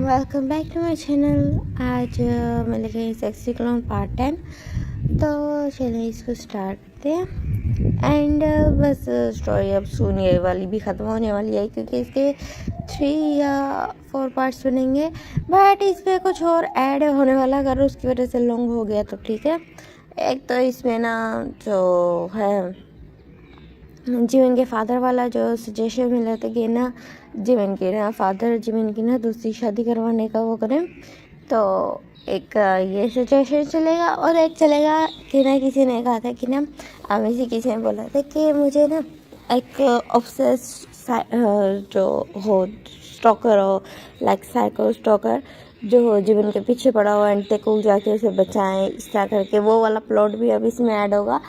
Welcome back to my channel. आज मैं लेके आई सेक्सी क्लोन पार्ट 10। तो चलिए इसको स्टार्ट करते हैं। एंड बस स्टोरी अब सुन ये वाली भी ख़त्म होने वाली है क्योंकि इसके 3 या 4 पार्ट्स बनेंगे, बट इसमें कुछ और ऐड होने वाला। अगर उसकी वजह से लॉन्ग हो गया तो ठीक है। एक तो इसमें ना जो है जीवन के फादर वाला जो सजेशन मिला था कि ना जीवन के ना फादर जीवन की ना दूसरी शादी करवाने का वो करें, तो एक ये सजेशन चलेगा और एक चलेगा कि ना किसी ने कहा था कि ना हमें से किसी ने बोला था कि मुझे ना एक ऑब्सेस जो हो स्टॉकर हो, लाइक साइको स्टॉकर जो हो जीवन के पीछे पड़ा हो एंड तक को जाके उसे बचाएं, इस तरह करके वो वाला प्लॉट भी अब इसमें ऐड होगा।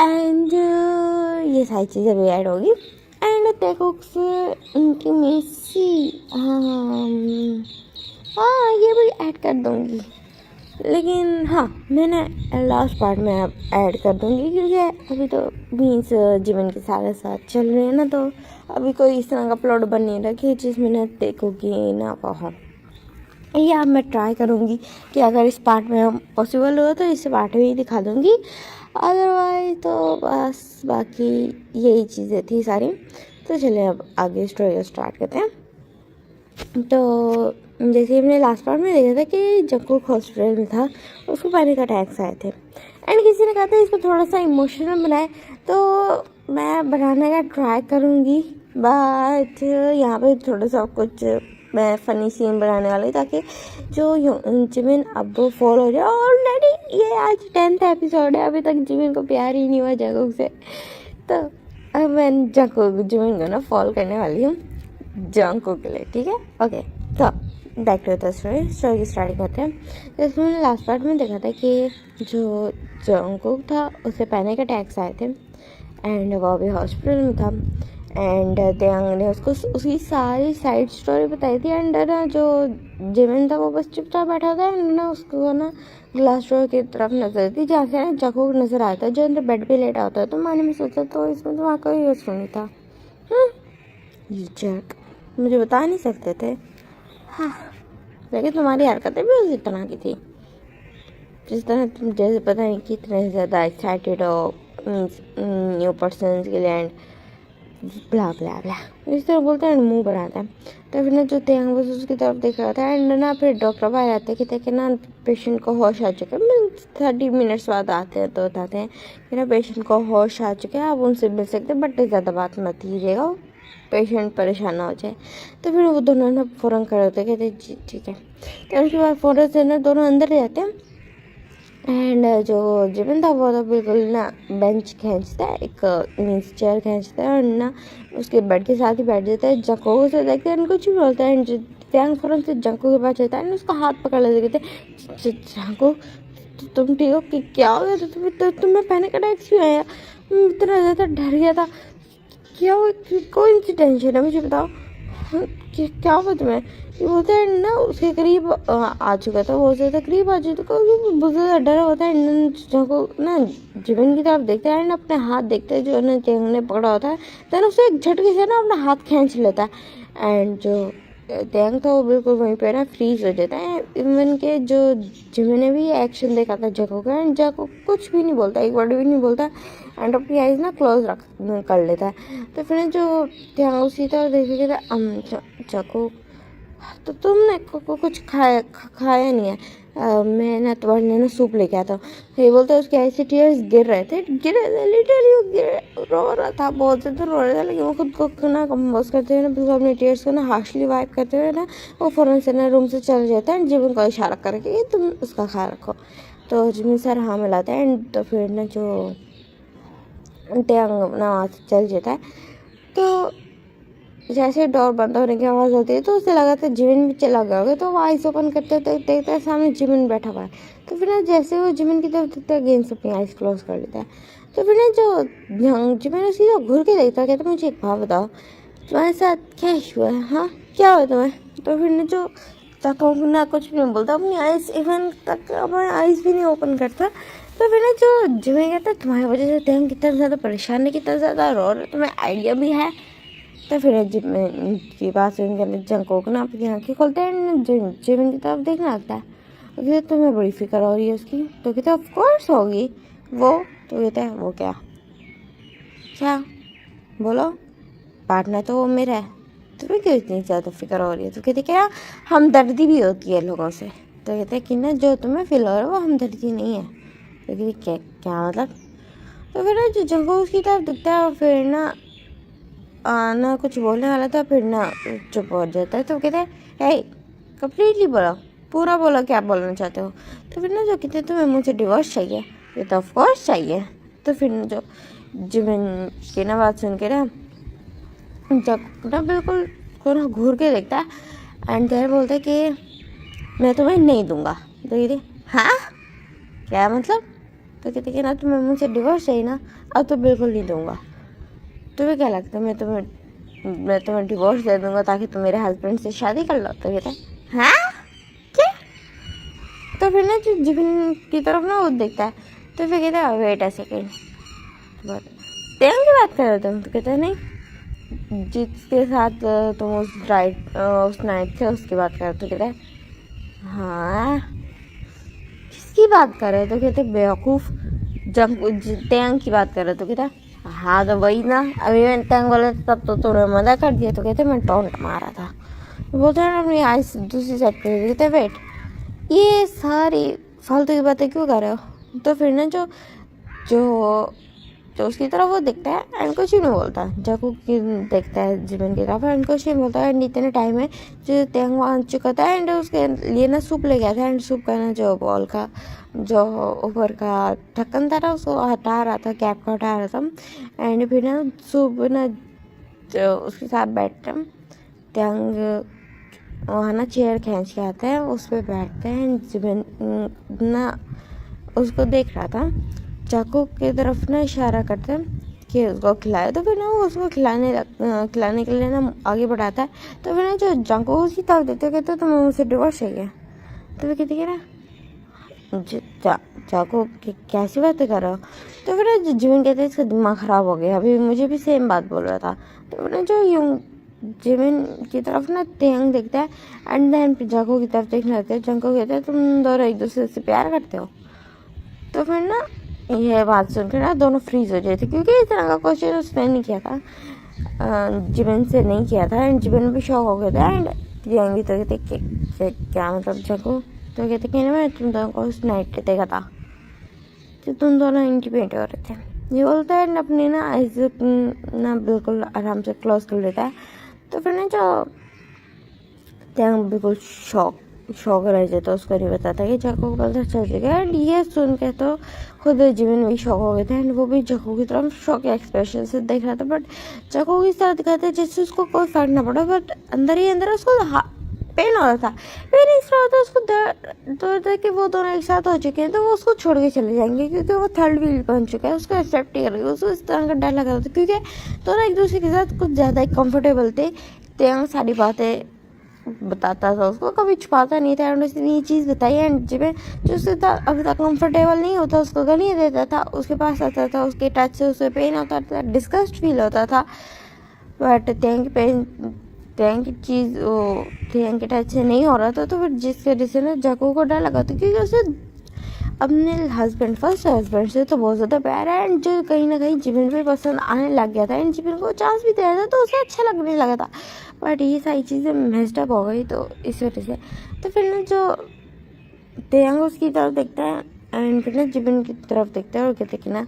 एंड ये सारी चीज़ें भी ऐड होगी। एंड देखो उनकी मेसी हाँ ये भी ऐड कर दूँगी, लेकिन हाँ मैंने लास्ट पार्ट में अब ऐड कर दूँगी क्योंकि अभी तो मीन्स जीवन के सारे साथ चल रहे हैं ना, तो अभी कोई इस तरह का प्लॉट बन नहीं रहा कि जिसमें ना देखोगी ना कहो। या मैं ट्राई करूँगी कि अगर इस पार्ट में पॉसिबल हो तो इस पार्ट में ही दिखा दूँगी, अदरवाइज तो बस बाकी यही चीज़ें थी सारी। तो चलिए अब आगे स्टोरी स्टार्ट करते हैं। तो जैसे हमने लास्ट पार्ट में देखा था कि जंकुक हॉस्पिटल में था, उसको पैनिक अटैक्स आए थे एंड किसी ने कहा था इसको थोड़ा सा इमोशनल बनाए, तो मैं बनाने का ट्राई करूँगी, बट यहाँ पे थोड़ा सा कुछ मैं फ़नी सीन बनाने वाली ताकि जो जिमिन अब फॉल हो जाए। ऑलरेडी ये आज 10th एपिसोड है, अभी तक जिमिन को प्यार ही नहीं हुआ जंकुक से, तो अब मैं जंकुक जिमिन को ना फॉल करने वाली हूँ जंकुक के लिए, ठीक है। ओके, तो बैक टू द स्टोरी की स्टार्टिंग करते हैं। जैसे मैंने लास्ट पार्ट में देखा था कि जो जंकुक था उसे पैनिक अटैक्स आए थे एंड वो अभी हॉस्पिटल में था एंड दयांग ने उसको उसकी सारी साइड स्टोरी बताई थी। एंड ना जो जिमिन था वो बस चुपचाप बैठा था एंड ना उसको ना ग्लास डोर की तरफ नजर थी जहाँ से ना जंकुक नजर आता है जो अंदर बेड पे लेटा होता है। तो मैंने भी सोचा तो इसमें तो वहाँ कोई यूज़ नहीं था। ये जर्क मुझे बता नहीं सकते थे। हाँ, लेकिन तुम्हारी हरकतें भी उसी तरह की थी जिस तरह तुम जैसे पता नहीं कितने ज़्यादा एक्साइटेड हो न्यू पर्सन के लिए एंड ब्ला ब्ला ब्ला इस तरह बोलते हैं, मुंह बनाता है। तो फिर ना जो त्यांग बस उसकी तरफ देख रहा था एंड ना फिर डॉक्टर बाहर आते कि देखे ना पेशेंट को होश आ चुका है। 30 मिनट्स बाद आते हैं तो बताते हैं कि ना पेशेंट को होश आ चुका है, आप उनसे मिल सकते हैं बट ज़्यादा बात मत कीजिएगा, पेशेंट परेशान ना हो जाए। तो फिर वो दोनों ना फ़ौरन खड़े होते कहते जी ठीक है। तो उसके बाद फ़ौरन से ना दोनों अंदर जाते हैं एंड जो जिमिन था वो तो बिल्कुल ना बेंच खींचता है, एक मीन्स चेयर खींचता है और ना उसके बेड के साथ ही बैठ जाता है। जंकुक से देखते हैं कुछ भी बोलता है एंड त्यांग फौरन से जंकुक के पास जाता है एंड उसका हाथ पकड़ लेते कहते जंकुक तुम ठीक हो कि क्या हो गया? तो तुम्हें पैनिक अटैक्स क्यों आया? इतना ज़्यादा डर गया था, क्या हुआ? कौन सी टेंशन है मुझे बताओ, क्या हुआ तुम्हें? ये बोलता है ना उसके करीब आ चुका था, बहुत ज़्यादा करीब आ चुका, बहुत ज़्यादा डरा होता है। ना जीवन की तरफ देखता है एंड अपने हाथ देखते हैं जो ना चेंग ने पकड़ा होता है, देन उसे एक झटके से ना अपना हाथ खींच लेता है एंड जो टैंक था वो बिल्कुल वहीं पे ना फ्रीज हो जाता है। इवन के जो जिमिन ने भी एक्शन देखा था जंकुक का एंड जंकुक कुछ भी नहीं बोलता, एक वर्ड भी नहीं बोलता एंड अपनी आइज ना क्लोज रख कर लेता है। तो फिर जो टैंक उसी तरह देखे थे जंकुक तो तुमने कुछ खाया नहीं है। मैं ना तुम्हारे ना सूप लेके आता हूँ। ये बोलते उसके ऐसे टीयर्स गिर रहे थे लिटरली रो रहा था, बहुत ज़्यादा रो रहा था, लेकिन वो खुद को ना कंपोज करते हुए ना बिल्कुल अपने टीयर्स को ना हार्शली वाइप करते हुए ना वो फ़ौरन से ना रूम से चल जाता है जिमिन को इशारा करके कि तुम उसका ख्याल रखो। तो जिमिन सर हाँ मिलाता है एंड तो फिर ना जो टैंग ना वहाँ से चल जाता है। तो जैसे डोर बंद होने की आवाज़ होती है तो उसे लगा था जिमिन भी चला गया होगा, तो वो आइस ओपन करते तो देखता है सामने जिमिन बैठा हुआ है। तो फिर ना जैसे वो जिमिन की तरफ देखता है अगेन से अपनी आइस क्लोज कर लेता है। तो फिर ना जो जिमिन सीधा घूर के देखता है, कहता मुझे एक बात बताओ तुम्हारे साथ क्या इशू है, हाँ क्या हुआ तुम्हें? तो फिर ना जो तक ना कुछ भी नहीं बोलता, अपनी आइस इवन तक अपनी आइस भी नहीं ओपन करता। तो फिर ना जो जिमिन कहता है तुम्हारी वजह से हम कितना ज़्यादा परेशान है, कितना ज़्यादा रो रहे, तुम्हें आइडिया भी है? तो फिर जिमिन की बात सुन कर जंगकोक ना अपनी आंखें खोलता है एंड जिमिन की तरफ देखने लगता है। वो कहते तुम्हें बड़ी फिक्र हो रही है उसकी। तो कहते ऑफ कोर्स होगी वो। तो कहते हैं वो क्या क्या बोलो, पार्टनर तो वो मेरा है, तुम्हें क्यों इतनी ज़्यादा फिक्र हो रही है। तो कहते क्या हमदर्दी भी होती है लोगों से। तो कहते कि ना जो तुम्हें फील हो रहा है वो हमदर्दी नहीं है। तो कहते क्या क्या मतलब। तो फिर ना जो जंगकोक उसकी तरफ दिखता है और फिर ना कुछ बोलने वाला था, फिर ना चुप हो जाता है। तो कहते हैं हे कंप्लीटली बोलो, पूरा बोलो क्या बोलना चाहते हो। तो फिर ना जो कहते हैं तुम्हें मुझसे डिवोर्स चाहिए। ये तो ऑफकोर्स चाहिए। तो फिर ना जो जिमिन की ना बात सुन के ना जब ना बिल्कुल को ना घूर के देखता है एंड देर बोलता है कि मैं तुम्हें नहीं दूंगा। तो कहते हाँ क्या मतलब। तो कहते कि ना तुम्हें मुझसे डिवोर्स चाहिए ना, अब तो बिल्कुल नहीं दूंगा। तुम्हें क्या लगता है मैं तुम्हें डिवोर्स दे दूंगा ताकि तुम मेरे हस्बैंड से शादी कर लो। तो कहते हाँ क्या। तो फिर ना जो जिबिन की तरफ ना वो देखता है। तो फिर कहता है वेट अ सेकेंड, तेरंग की बात कर रहे हो तुम। तो कहते हैं नहीं, जिसके साथ तुम उस नाइट थे उसकी बात कर रहे हो। तो कहते हैं हाँ किसकी बात कर रहे हो। तो कहते बेवकूफ़ तेरंग की बात कर रहे हो। तो कहता हाँ तो वही ना, अभी मैंने तेरंग बोला तब तो तूने मना कर दिया। तो कहते मैं टोंट मारा था। तो बोलते हैं अपनी आइस दूसरी साइड पे। कहते वेट ये सारी फालतू की बातें क्यों कर रहे हो। तो फिर ना जो जो जो उसकी तरफ वो देखता है एंड कुछ ही नहीं बोलता। जंगकोक की देखता है जिमिन की तरफ एंड कुछ नहीं बोलता है। एंड इतने टाइम में जो तेरंग आ चुका था एंड उसके लिए ना सूप ले गया था एंड सूप का ना जो बॉल का जो ऊपर का ढक्कन था ना उसको हटा रहा था, कैप का हटा रहा था। एंड फिर ना सूप ना जो उसके साथ बैठता है तेरंग वहाँ ना चेयर खींच के आता है, उस पर बैठते हैं। जिमिन ना उसको देख रहा था, जंगकोक की तरफ ना इशारा करते हैं कि उसको खिलाए। तो फिर ना वो उसको खिलाने के लिए ना आगे बढ़ाता है। तो फिर ना जो जंगकोक उसकी तरफ देखते कहते तुम्हें मुझसे डिवोर्स चाहिए। तो फिर कहते ना जंगकोक कैसी बातें कर रहे हो। तो फिर ना जिमिन कहते इसका दिमाग ख़राब हो गया, अभी मुझे भी सेम बात बोल रहा था। तो फिर ना जो यूं जिमिन की तरफ ना तेरंग देखता है एंड देन जंगकोक की तरफ देखने लगता है। जंगकोक कहते हैं तुम दोनों एक दूसरे से प्यार करते हो। तो फिर ना यह बात सुनकर ना दोनों फ्रीज हो जाते क्योंकि इस तरह का क्वेश्चन उसने नहीं किया था, जिमिन से नहीं किया था। एंड जिमिन भी शॉक हो गया था एंड तेरंग भी तो कहते क्या मतलब जंगकोक। तो कहते कि ना मैं तुम दोनों को उस नाइट देखा था तो तुम दोनों इंटीमेट हो रहे थे। ये बोलता है अपनी ना आइज ना बिल्कुल आराम से क्लोज कर लेता है। तो फिर ना जो तेरंग बिल्कुल शौक रह जाता, उसको नहीं बताता कि जंगकोक गलत चल जाएगा। एंड ये सुन के तो खुद जिमिन भी शौक हो गए थे एंड वो भी जंगकोक की तरफ शौक के एक्सप्रेशन से देख रहा था। बट जंगकोक इस तरह दिखाते हैं जैसे उसको कोई फर्क ना पड़ा, बट अंदर ही अंदर उसको पेन हो रहा था। पेन इस तरह होता है उसको दर्द कि वो दोनों एक साथ हो चुके हैं तो वो उसको छोड़ के चले जाएंगे क्योंकि वो थर्ड व्हील बन चुका है, उसको एक्सेप्ट नहीं कर रही, उसको इस तरह का डर लगा था क्योंकि दोनों एक दूसरे के साथ कुछ ज़्यादा ही कम्फर्टेबल थे। तेरंग सारी बातें बताता था उसको, कभी छुपाता नहीं था। एंड उसने ये चीज़ बताई एंड जिमिन जो उससे था अभी तक कंफर्टेबल नहीं होता उसको गालियाँ देता था, उसके पास आता था, उसके टच से उसे पेन होता था, डिस्गस्ट फील होता था। बट तेरंग की चीज़ वो तेरंग के टच से नहीं हो रहा था। तो फिर जिसकी वजह से ना जंगकोक को डर लगा था क्योंकि उसे अपने फर्स्ट हस्बैंड से तो बहुत ज़्यादा प्यार है एंड जो कहीं ना कहीं जिमिन भी पसंद आने लग गया था एंड जिमिन को चांस भी दिया था तो उसे अच्छा लगने लगा था। बट ये सारी चीज़ें मेस्ड अप हो गई तो इस वजह से। तो फिर ना जो तेरंग उसकी तरफ देखता है एंड फिर ना जिमिन की तरफ देखता है और कहते कि ना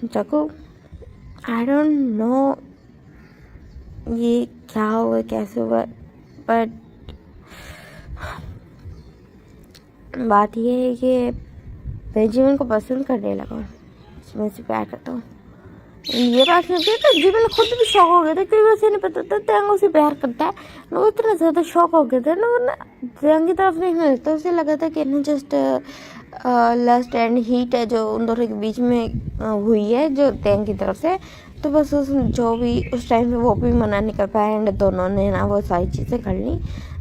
जंगकोक आई डोंट नो ये क्या हुआ कैसे हुआ, बट बात ये है कि मैं जिमिन को पसंद करने लगा हूँ, मैं से प्यार करता हूँ। ये बात सुन के तो जिमिन खुद भी शौक हो गया था क्योंकि उसे नहीं पता था तेरंग उसे प्यार करता है। वो इतना ज़्यादा शौक हो गया था ना, वरना तेरंग की तरफ देखने लगता उसे लगा था कि ना जस्ट लस्ट एंड हीट है जो उन दोनों के बीच में हुई है जो तेरंग की तरफ से। तो बस जो भी उस टाइम पे वो भी मना नहीं कर पाया एंड दोनों ने ना वो सारी चीज़ें कर ली।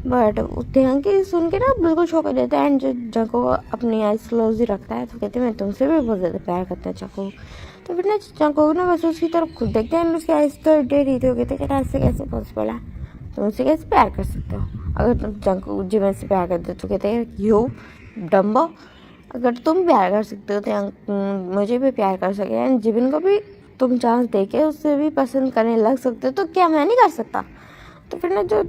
बट तेरंग की सुन के ना बिल्कुल शौक हो जाता है एंड जो जंगकोक अपनी आइज क्लोज ही रखता है। तो कहते हैं मैं तुमसे भी बहुत ज़्यादा प्यार करता हूँ जंगकोक। तो फिर ना जंगकुक ना बस उसकी तरफ खुद देखते हैं, उसकी आइज तो डे रही थी, कहते कि ऐसे कैसे पॉसिबल है, तुम उससे कैसे प्यार कर सकते हो, अगर तुम जंगकुक जिमिन से प्यार करते हो तो कहते हैं यू डम्बो, अगर तुम प्यार कर सकते हो तो मुझे भी प्यार कर सके एंड जिमिन को भी तुम चांस दे के उससे भी पसंद करने लग सकते हो, तो क्या मैं नहीं कर सकता। तो फिर ना जो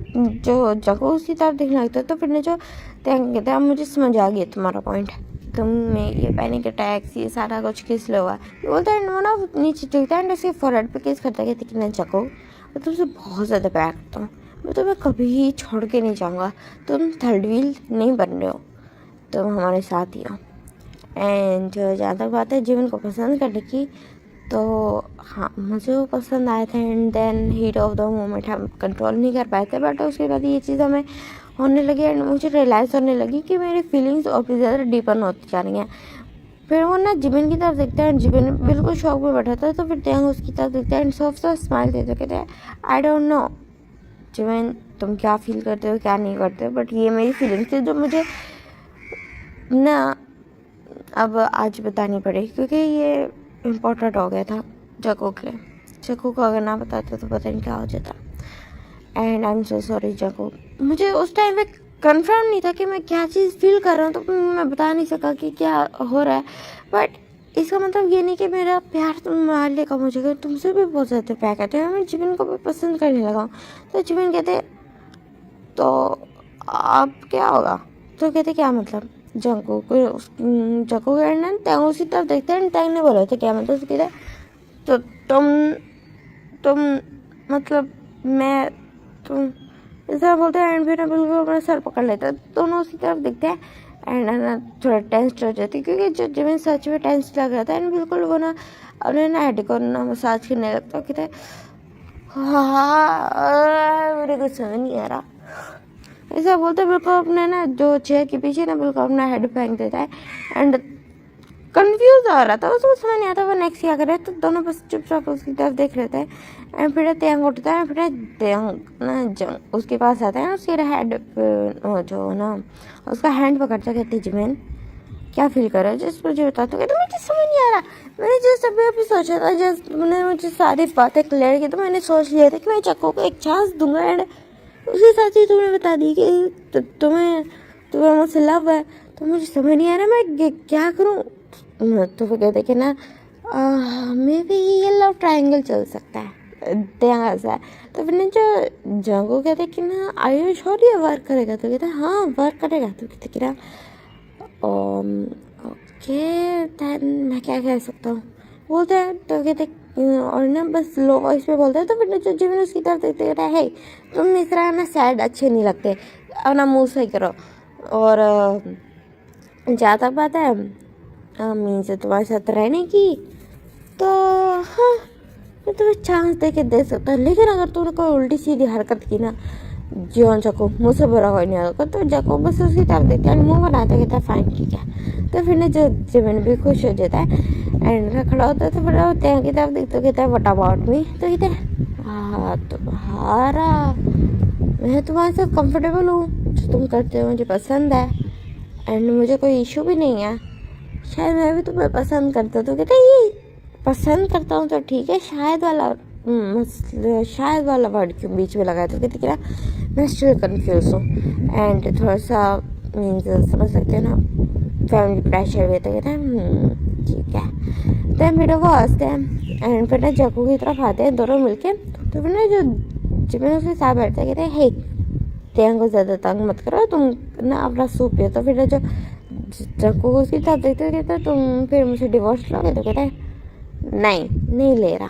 जो जगह उसकी तरफ देखने लगता है, तो फिर ना जो त्यांग कहते हैं अब मुझे समझ आ गया तुम्हारा पॉइंट, तुम्हें ये पैनिक अटैक्स ये सारा कुछ किस लिए हुआ है, ये बोलता है वो ना नीचे टिकता है उसके फोरहेड पे किस करता है, कहते कि मैं जगो मैं तुमसे बहुत ज़्यादा प्यार करता हूँ, मैं तुम्हें कभी छोड़ के नहीं जाऊँगा, तुम थर्ड व्हील नहीं बन रहे हो, तुम हमारे साथ ही हो। एंड जहाँ तक बात है जीवन को पसंद करने की, तो हाँ मुझे वो पसंद आए थे and then heat of the moment हम कंट्रोल नहीं कर पाए थे, बट उसके बाद ये चीज़ हमें होने लगी एंड मुझे रियलाइज़ होने लगी कि मेरी फीलिंग्स और भी ज़्यादा डीपन होती जा रही हैं। फिर वो ना जिमिन की तरफ देखता है एंड जिमिन बिल्कुल शौक में बैठा था, तो फिर त्यांग उसकी तरफ देखता है एंड सॉफ्ट सा स्माइल देते कहते हैं आई डोंट नो जिमिन तुम क्या फील करते हो क्या नहीं करते हो, बट ये मेरी फीलिंग्स थी जो मुझे ना अब आज बतानी पड़ी, क्योंकि ये इम्पोर्टेंट हो गया था जको के लिए। जको को अगर ना बताते तो पता नहीं क्या हो जाता। And I am so sorry जको, मुझे उस टाइम पे कंफर्म नहीं था कि मैं क्या चीज़ फील कर रहा हूँ, तो मैं बता नहीं सका कि क्या हो रहा है, बट इसका मतलब ये नहीं कि मेरा प्यार तुम्हारे लिए कम हो जाएगा, तुमसे भी बहुत ज़्यादा प्यार करते हैं, मैं जिमिन को भी पसंद करने लगा हूँ। तो जिमिन कहते तो अब क्या होगा, तो कहते क्या मतलब जंको करना तैंग उसी तरफ देखते हैं, तैंग ने बोला था क्या मतलब, तो कहते तो तुम मतलब मैं तुम इस तरह बोलते हैं एंड फिर ना बिल्कुल अपना सर पकड़ लेता है, दोनों उसी तरफ देखते हैं एंड ना थोड़ा टेंस हो जाती है, क्योंकि जो जिमिन सच में टेंस लग रहा था एंड बिल्कुल वो ना अपने ना हेड को ना मसाज करने लगता है, कहते हाँ मेरे कुछ समझ नहीं आ रहा, ऐसा बोलते बिल्कुल अपने ना जो चेयर के पीछे ना बिल्कुल अपना हेड फेंक देता है एंड कंफ्यूज हो रहा था, उसको समझ नहीं आता वो नेक्स्ट क्या करे, तो दोनों बस चुपचाप उसकी तरफ देख रहे थे एंड फिर त्यांग उठता है, फिर त्यांग ना उसके पास आता है, उसके हेड जो ना उसका हैंड पकड़ता, कहते जिमिन क्या फील कर रहा है जिस मुझे बता, तो कहते मुझे समझ नहीं आ रहा, मैंने जिस अभी सोचा था, जिस मैंने मुझे सारी बातें क्लियर की, तो मैंने सोच लिया था कि मैं चक्को को एक चांस दूंगा एंड उसके साथ ही तुमने बता दी कि तुम्हें मुझसे लव है, तो मुझे समझ नहीं आ रहा मैं क्या करूं, तो फिर कहते कि ना मे बी ये लव ट्रायंगल चल सकता है, ध्यान से, तो फिर ना जो जंगो कहते कि ना आई यू श्योर ये वर्क करेगा, तो कहते हाँ वर्क करेगा, तो कहते कि ना ओके देन मैं क्या कह सकता हूँ, बोलते हैं, तो कहते और ना बस लो वॉइस पे बोलते हैं, तो फिर जो जिमिन उसकी तरफ देखते कहता है तुम इस तरह ना सैड अच्छे नहीं लगते, अपना मुंह सही करो, और जहाँ तक बात है मीन्स तुम्हारे साथ रहने की, तो हाँ मैं तुम्हें चांस दे के दे सकता हूँ, लेकिन अगर तुमने कोई उल्टी सीधी हरकत की ना जीवन जको मुझसे बुरा कोई नहीं होगा, तो जको बस उसकी तरफ देखता है मुँह बनाता कहता है फाइन ठीक है, तो फिर ना जो जिमिन भी खुश हो जाता है एंड खड़ा होता है, तो फिर त्यांग की तरफ देखते कहता है व्हाट अबाउट मी, तो कहते हैं हाँ तुम्हारा मैं तुम्हारे साथ कंफर्टेबल हूँ, जो तुम करते हो मुझे पसंद है एंड मुझे कोई इशू भी नहीं है, शायद मैं भी तुम्हें पसंद करता हूँ, तो कहते ये पसंद करता हूँ तो ठीक है, शायद वाला वर्ड क्यों बीच में लगाया, तो कहते क्या मैं स्टिल कन्फ्यूज हूँ एंड थोड़ा सा मीन्स समझ सकते हैं ना फैमिली प्रेशर भी, तो कहते हैं ठीक है, तो फिर वो हंसते हैं एंड फिर ना जको की तरफ आते हैं दोनों मिलके, तो फिर ना जो जिमिन उसके साथ बैठते हैं कहते हैं हे त्यांग को ज़्यादा तंग मत करो, तुम ना अपना सूप पियो, तो फिर ना जो जको को उसकी तरफ देखते कहते तुम फिर मुझे डिवोर्स लोगे, तो कहते हैं नहीं ले रहा,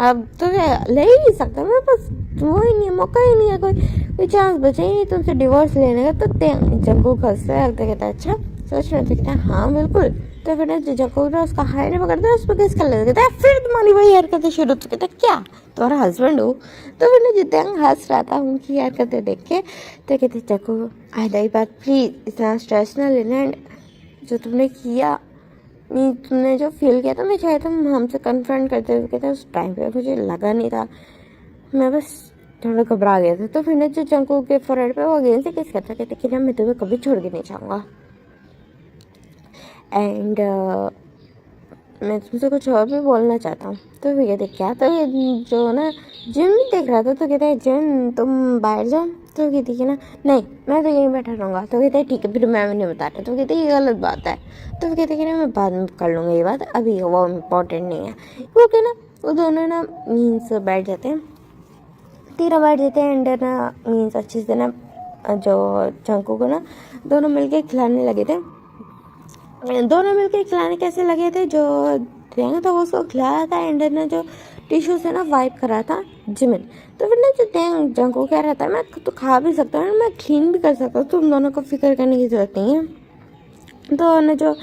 अब तो ले ही नहीं सकता, मेरे पास वो ही नहीं मौका ही नहीं है, कोई चांस बचा ही नहीं तुमसे डिवोर्स लेने का, तो जग्गू हंसता है कहता है अच्छा सच में, तो कहता है हाँ बिल्कुल, तो फिर ना जग्गू ना उसका हैंड पकड़ता है, उस पर किस कर लेता, कहता है फिर तुम्हारी वही हरकतें शुरू, तो कहता है क्या तुम्हारा हस्बैंड हो, तो फिर ना जितना हंस रहा था उनकी हरकतें देख के, तो कहते जग्गू आइंदा बात प्लीज़ इतना स्ट्रेस ना लेना, जो तुमने किया तुमने जो फील किया था मैं चाहे तुम हमसे कन्फ्रंट करते हुए कहते उस टाइम पे मुझे लगा नहीं था, मैं बस थोड़ा घबरा गया था, तो फिर ना जो जंगकुक के फोरहेड पे वो अगेन से किस करता कहते कि ना मैं तुम्हें कभी छोड़ के नहीं जाऊँगा एंड मैं तुमसे कुछ और भी बोलना चाहता हूँ। तो फिर कहते क्या, तो ये जो ना जिम देख रहा था, तो कहते हैं जिम तुम बाहर जाओ। तो कहती कि ना नहीं मैं तो यहीं बैठा रहूँगा। तो कहते हैं ठीक है, फिर मैं नहीं बताता। तो कहते ये गलत बात है। तो कहते कि ना मैं बाद में कर लूँगा ये बात, अभी वो इम्पोर्टेंट नहीं है। वो क्या ना वो दोनों ना मीन्स बैठ जाते हैं, तीनों बैठ जाते हैं एंड ना मीन्स अच्छे से ना जो चंकू को ना दोनों मिलके खिलाने लगे थे। दोनों मिलके खिलाने कैसे लगे थे, जो टेंग था वो उसको खिला रहा था एंड ना जो टिश्यू से ना वाइप कर रहा था जिमिन। तो फिर ना जो टेंग जंको कह रहा था मैं तो खा भी सकता हूँ, मैं क्लीन भी कर सकता हूँ, तुम दोनों को फिक्र करने की जरूरत नहीं है। तो ना जो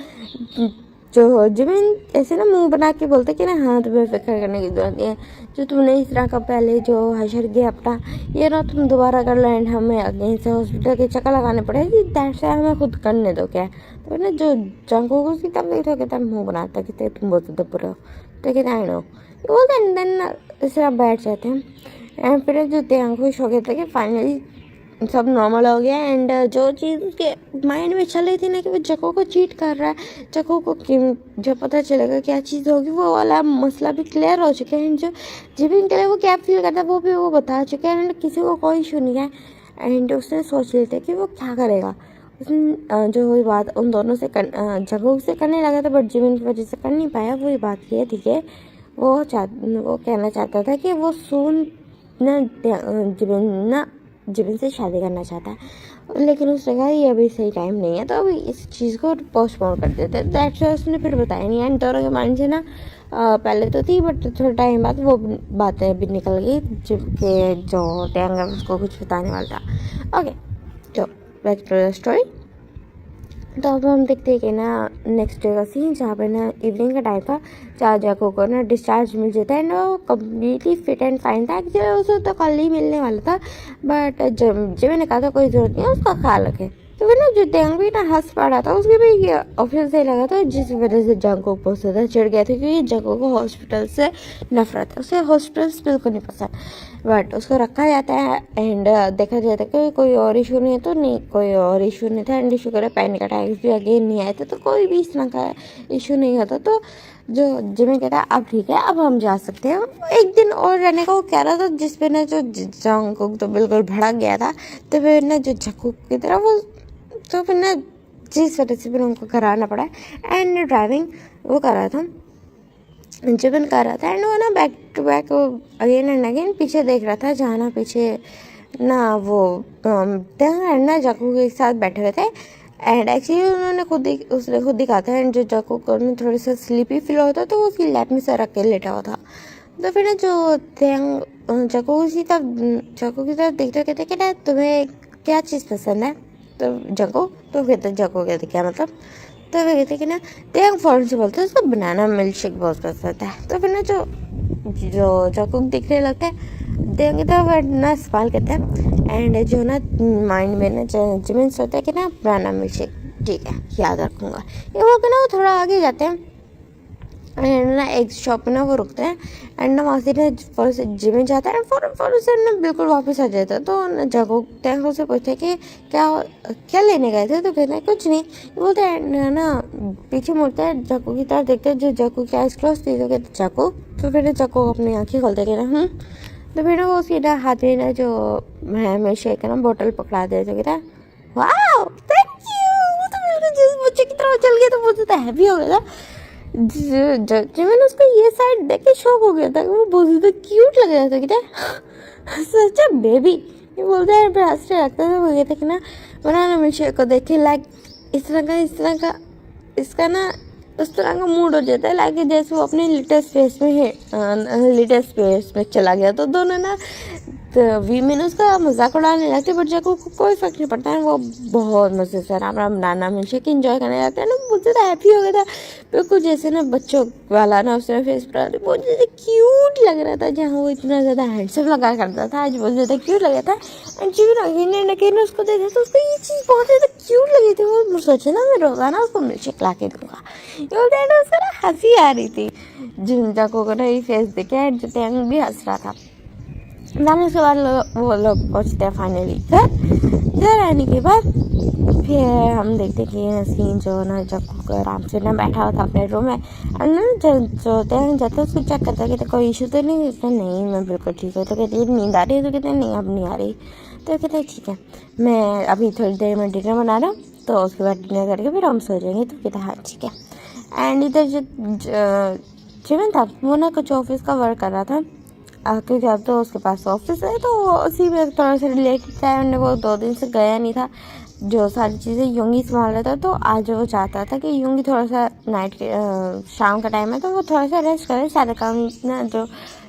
जो जिमिन ऐसे ना मुंह बना के बोलते कि ना हाँ तुम्हें फिक्र करने की जरूरत नहीं है, जो तुमने इस तरह का पहले जो हशर गया अपना ये ना तुम दोबारा कर लो एंड हमें अगेंस्ट से हॉस्पिटल के चक्कर लगाने पड़ेगी, दैट से हमें खुद करने दो क्या। तो ना जो जंको को उसकी तब देखते कहता मुँह बनाता कि तुम बहुत ज़्यादा बुरा हो। तो कहते आई नो, बोलते एंड देन इस तरह बैठ जाते हैं एंड फिर जो थे खुश हो गए थे कि फाइनली सब नॉर्मल हो गया एंड जो चीज़ उसके माइंड में चल रही थी ना कि वो जको को चीट कर रहा है, जको को जब पता चलेगा क्या चीज़ होगी वो वाला मसला भी क्लियर हो चुका है एंड जो जिमिन के लिए वो क्या फील करता है वो भी वो बता चुके हैं एंड किसी को कोई इशू नहीं है। एंड उसने सोच लेते कि वो क्या करेगा। उसने जो वही बात उन दोनों से जको से करने लगा था बट जिमिन की वजह से कर नहीं पाया। वही बात की है ठीक है, वो कहना चाहता था कि वो सून ना जिमिन से शादी करना चाहता है, लेकिन उसने कहा ये अभी सही टाइम नहीं है, तो अभी इस चीज़ को पोस्टपोन कर देते। दैट्स उसने फिर बताया नहीं एंड दोनों के माइंड से ना पहले तो थी बट थोड़ा टाइम बाद वो बातें भी निकल गई जिनके जो टैंग उसको कुछ बताने वाला था। ओके तो बैक टू द स्टोरी। तो अब हम देखते हैं कि ना नेक्स्ट डे का सीन जहाँ पे ना इवनिंग का टाइम था, जहाँ जको को ना डिस्चार्ज मिल जाता है एंड वो कम्प्लीटली फिट एंड फाइन था। एक्चुअली उसे तो कल ही मिलने वाला था बट जब मैंने कहा था कोई ज़रूरत नहीं है उसका ख्याल रखे। तो फिर ना जो टेंग भी ना हंस पड़ा था, उसके भी ये ऑप्शन सही लगा था जिस वजह से जंको बहुत ज़्यादा चिढ़ गया था क्योंकि जंको को हॉस्पिटल से नफरत है, उसे हॉस्पिटल्स बिल्कुल नहीं पसंद बट उसको रखा जाता है एंड देखा जाता है कि कोई और इशू नहीं है। तो नहीं कोई और इशू नहीं था एंड इशू करे पैनिक अटैक्स भी अगेन नहीं आए थे, तो कोई भी इस तरह का इशू नहीं होता। तो जो जिमिन कहता है अब ठीक है अब हम जा सकते हैं, एक दिन और रहने का वो कह रहा था जिस पे ना जो जंकुक तो बिल्कुल भड़क गया था। तो फिर ना जो जंकुक की तरह वो तो फिर ना जिस वजह से फिर उनको घर आना पड़ा एंड ड्राइविंग वो कर रहा था जिमिन कर रहा था एंड वो ना back to back again and again पीछे देख रहा था, जहाँ ना पीछे ना वो एंड ना जकू के साथ बैठे हुए थे एंड एक्चुअली उसने खुद ही कहा था एंड जो जकू को थोड़ा सा स्लीपी फील होता तो वो उसकी लैप में सर रख के लेटा हुआ था। तो फिर ना जो जकू की तरफ देखते कहते कि ना तुम्हें क्या चीज़ पसंद है। तो जको तो कहते कहते क्या मतलब। तो वे कहते कि ना टेंग फ़ौरन से बोलते हैं उसको बनाना मिल्क शेक बहुत पसंद है। तो फिर ना जो जको दिखने लगता है टेंग तो वह ना सवाल कहता है एंड जो ना माइंड में ना जिमिन सोचता है कि ना बनाना मिल्क शेक ठीक है याद रखूँगा। ये वो कि ना वो थोड़ा आगे जाते हैं एंड ना एक शॉप में ना वो रुकते हैं एंड ना वहाँ से ना फौरन से जिमिन जाता है एंड फौरन से ना बिल्कुल वापस आ जाता है। तो जगो टैंको से पूछते हैं कि क्या लेने गए थे। तो कहते हैं कुछ नहीं, बोलते हैं ना पीछे मुड़ते हैं जको की तरफ देखते हैं जो जको की आइज क्लोज थी। तो कहते जको। तो फिर जको अपनी आँखें खोलते कि ना तो फिर ना वो उसकी ना हाथ में ना जो हमेशा एक ना बोतल पकड़ा दे। तो कहता है वाह थैंक यू। वो तो मेरे जिस बच्चे की तरह चल गया तो वो तो हैप्पी हो गया था। मैंने उसको ये साइड देख के शौक हो गया था, वो बहुत ज़्यादा क्यूट लग रहा था क्या सच अ बेबी। ये बोलते हैं फिर हंसने लगता था। वो कहते कि ना बनाना मिल्क शेक को देख के लाइक इस तरह का इसका ना उस तरह का मूड हो जाता है लाइक जैसे वो अपने लिटिल स्पेस में है लिटिल स्पेस में चला गया। तो दोनों ना तो वीमेन उसका मजाक उड़ाने लगते बट जको को कोई फर्क नहीं पड़ता है। वो बहुत मज़े से आराम बनाना मिल्क शेक इंजॉय करने लगता है ना। बहुत ज़्यादा हैप्पी हो गया था बिल्कुल जैसे ना बच्चों वाला ना उसने फेस पर बहुत ज़्यादा क्यूट लग रहा था। जहाँ वो इतना ज़्यादा हैंडसम लगा करता था आज बहुत ज़्यादा क्यूट लगा था एंड जीवन अगेन उसको देखा तो उसको ये चीज़ बहुत ज़्यादा क्यूट लगी थी। वो सोचे ना मैं रोज़ाना उसको मिल्क शेक ला के दूँगा। ये बोलते हैं ना उसको ना हंसी आ रही थी जिन जको को ना ये फेस देखे एंड जो टैंग भी हंस रहा था। जाने के बाद वो लोग पहुँचते हैं फाइनली घर आने के बाद फिर हम देखते कि नसीन जो ना जब आराम से ना बैठा हुआ था अपने रूम में, और ना जो जाते उसको चेक करता कि कोई इशू तो नहीं। कहते नहीं मैं बिल्कुल ठीक हूँ। तो कहती है नींद आ रही है? तो कहते नहीं अब नहीं आ रही। तो कहते ठीक है मैं अभी थोड़ी देर में डिनर बना रहा हूँ, तो उसके बाद डिनर करके फिर हम सो जाएंगे। तो कहता हाँ ठीक है। एंड इधर जो जीवन था वो ना कुछ ऑफिस का वर्क कर रहा था, क्योंकि अब तो उसके पास ऑफिस है तो वो उसी में थोड़ा सा रिलेटेड था। एंड वो 2 दिन से गया नहीं था, जो सारी चीज़ें यूंगी संभाल रहा था। तो आज वो चाहता था कि यूंगी थोड़ा सा नाइट के शाम का टाइम है तो वो थोड़ा सा रेस्ट करे, सारा काम ना जो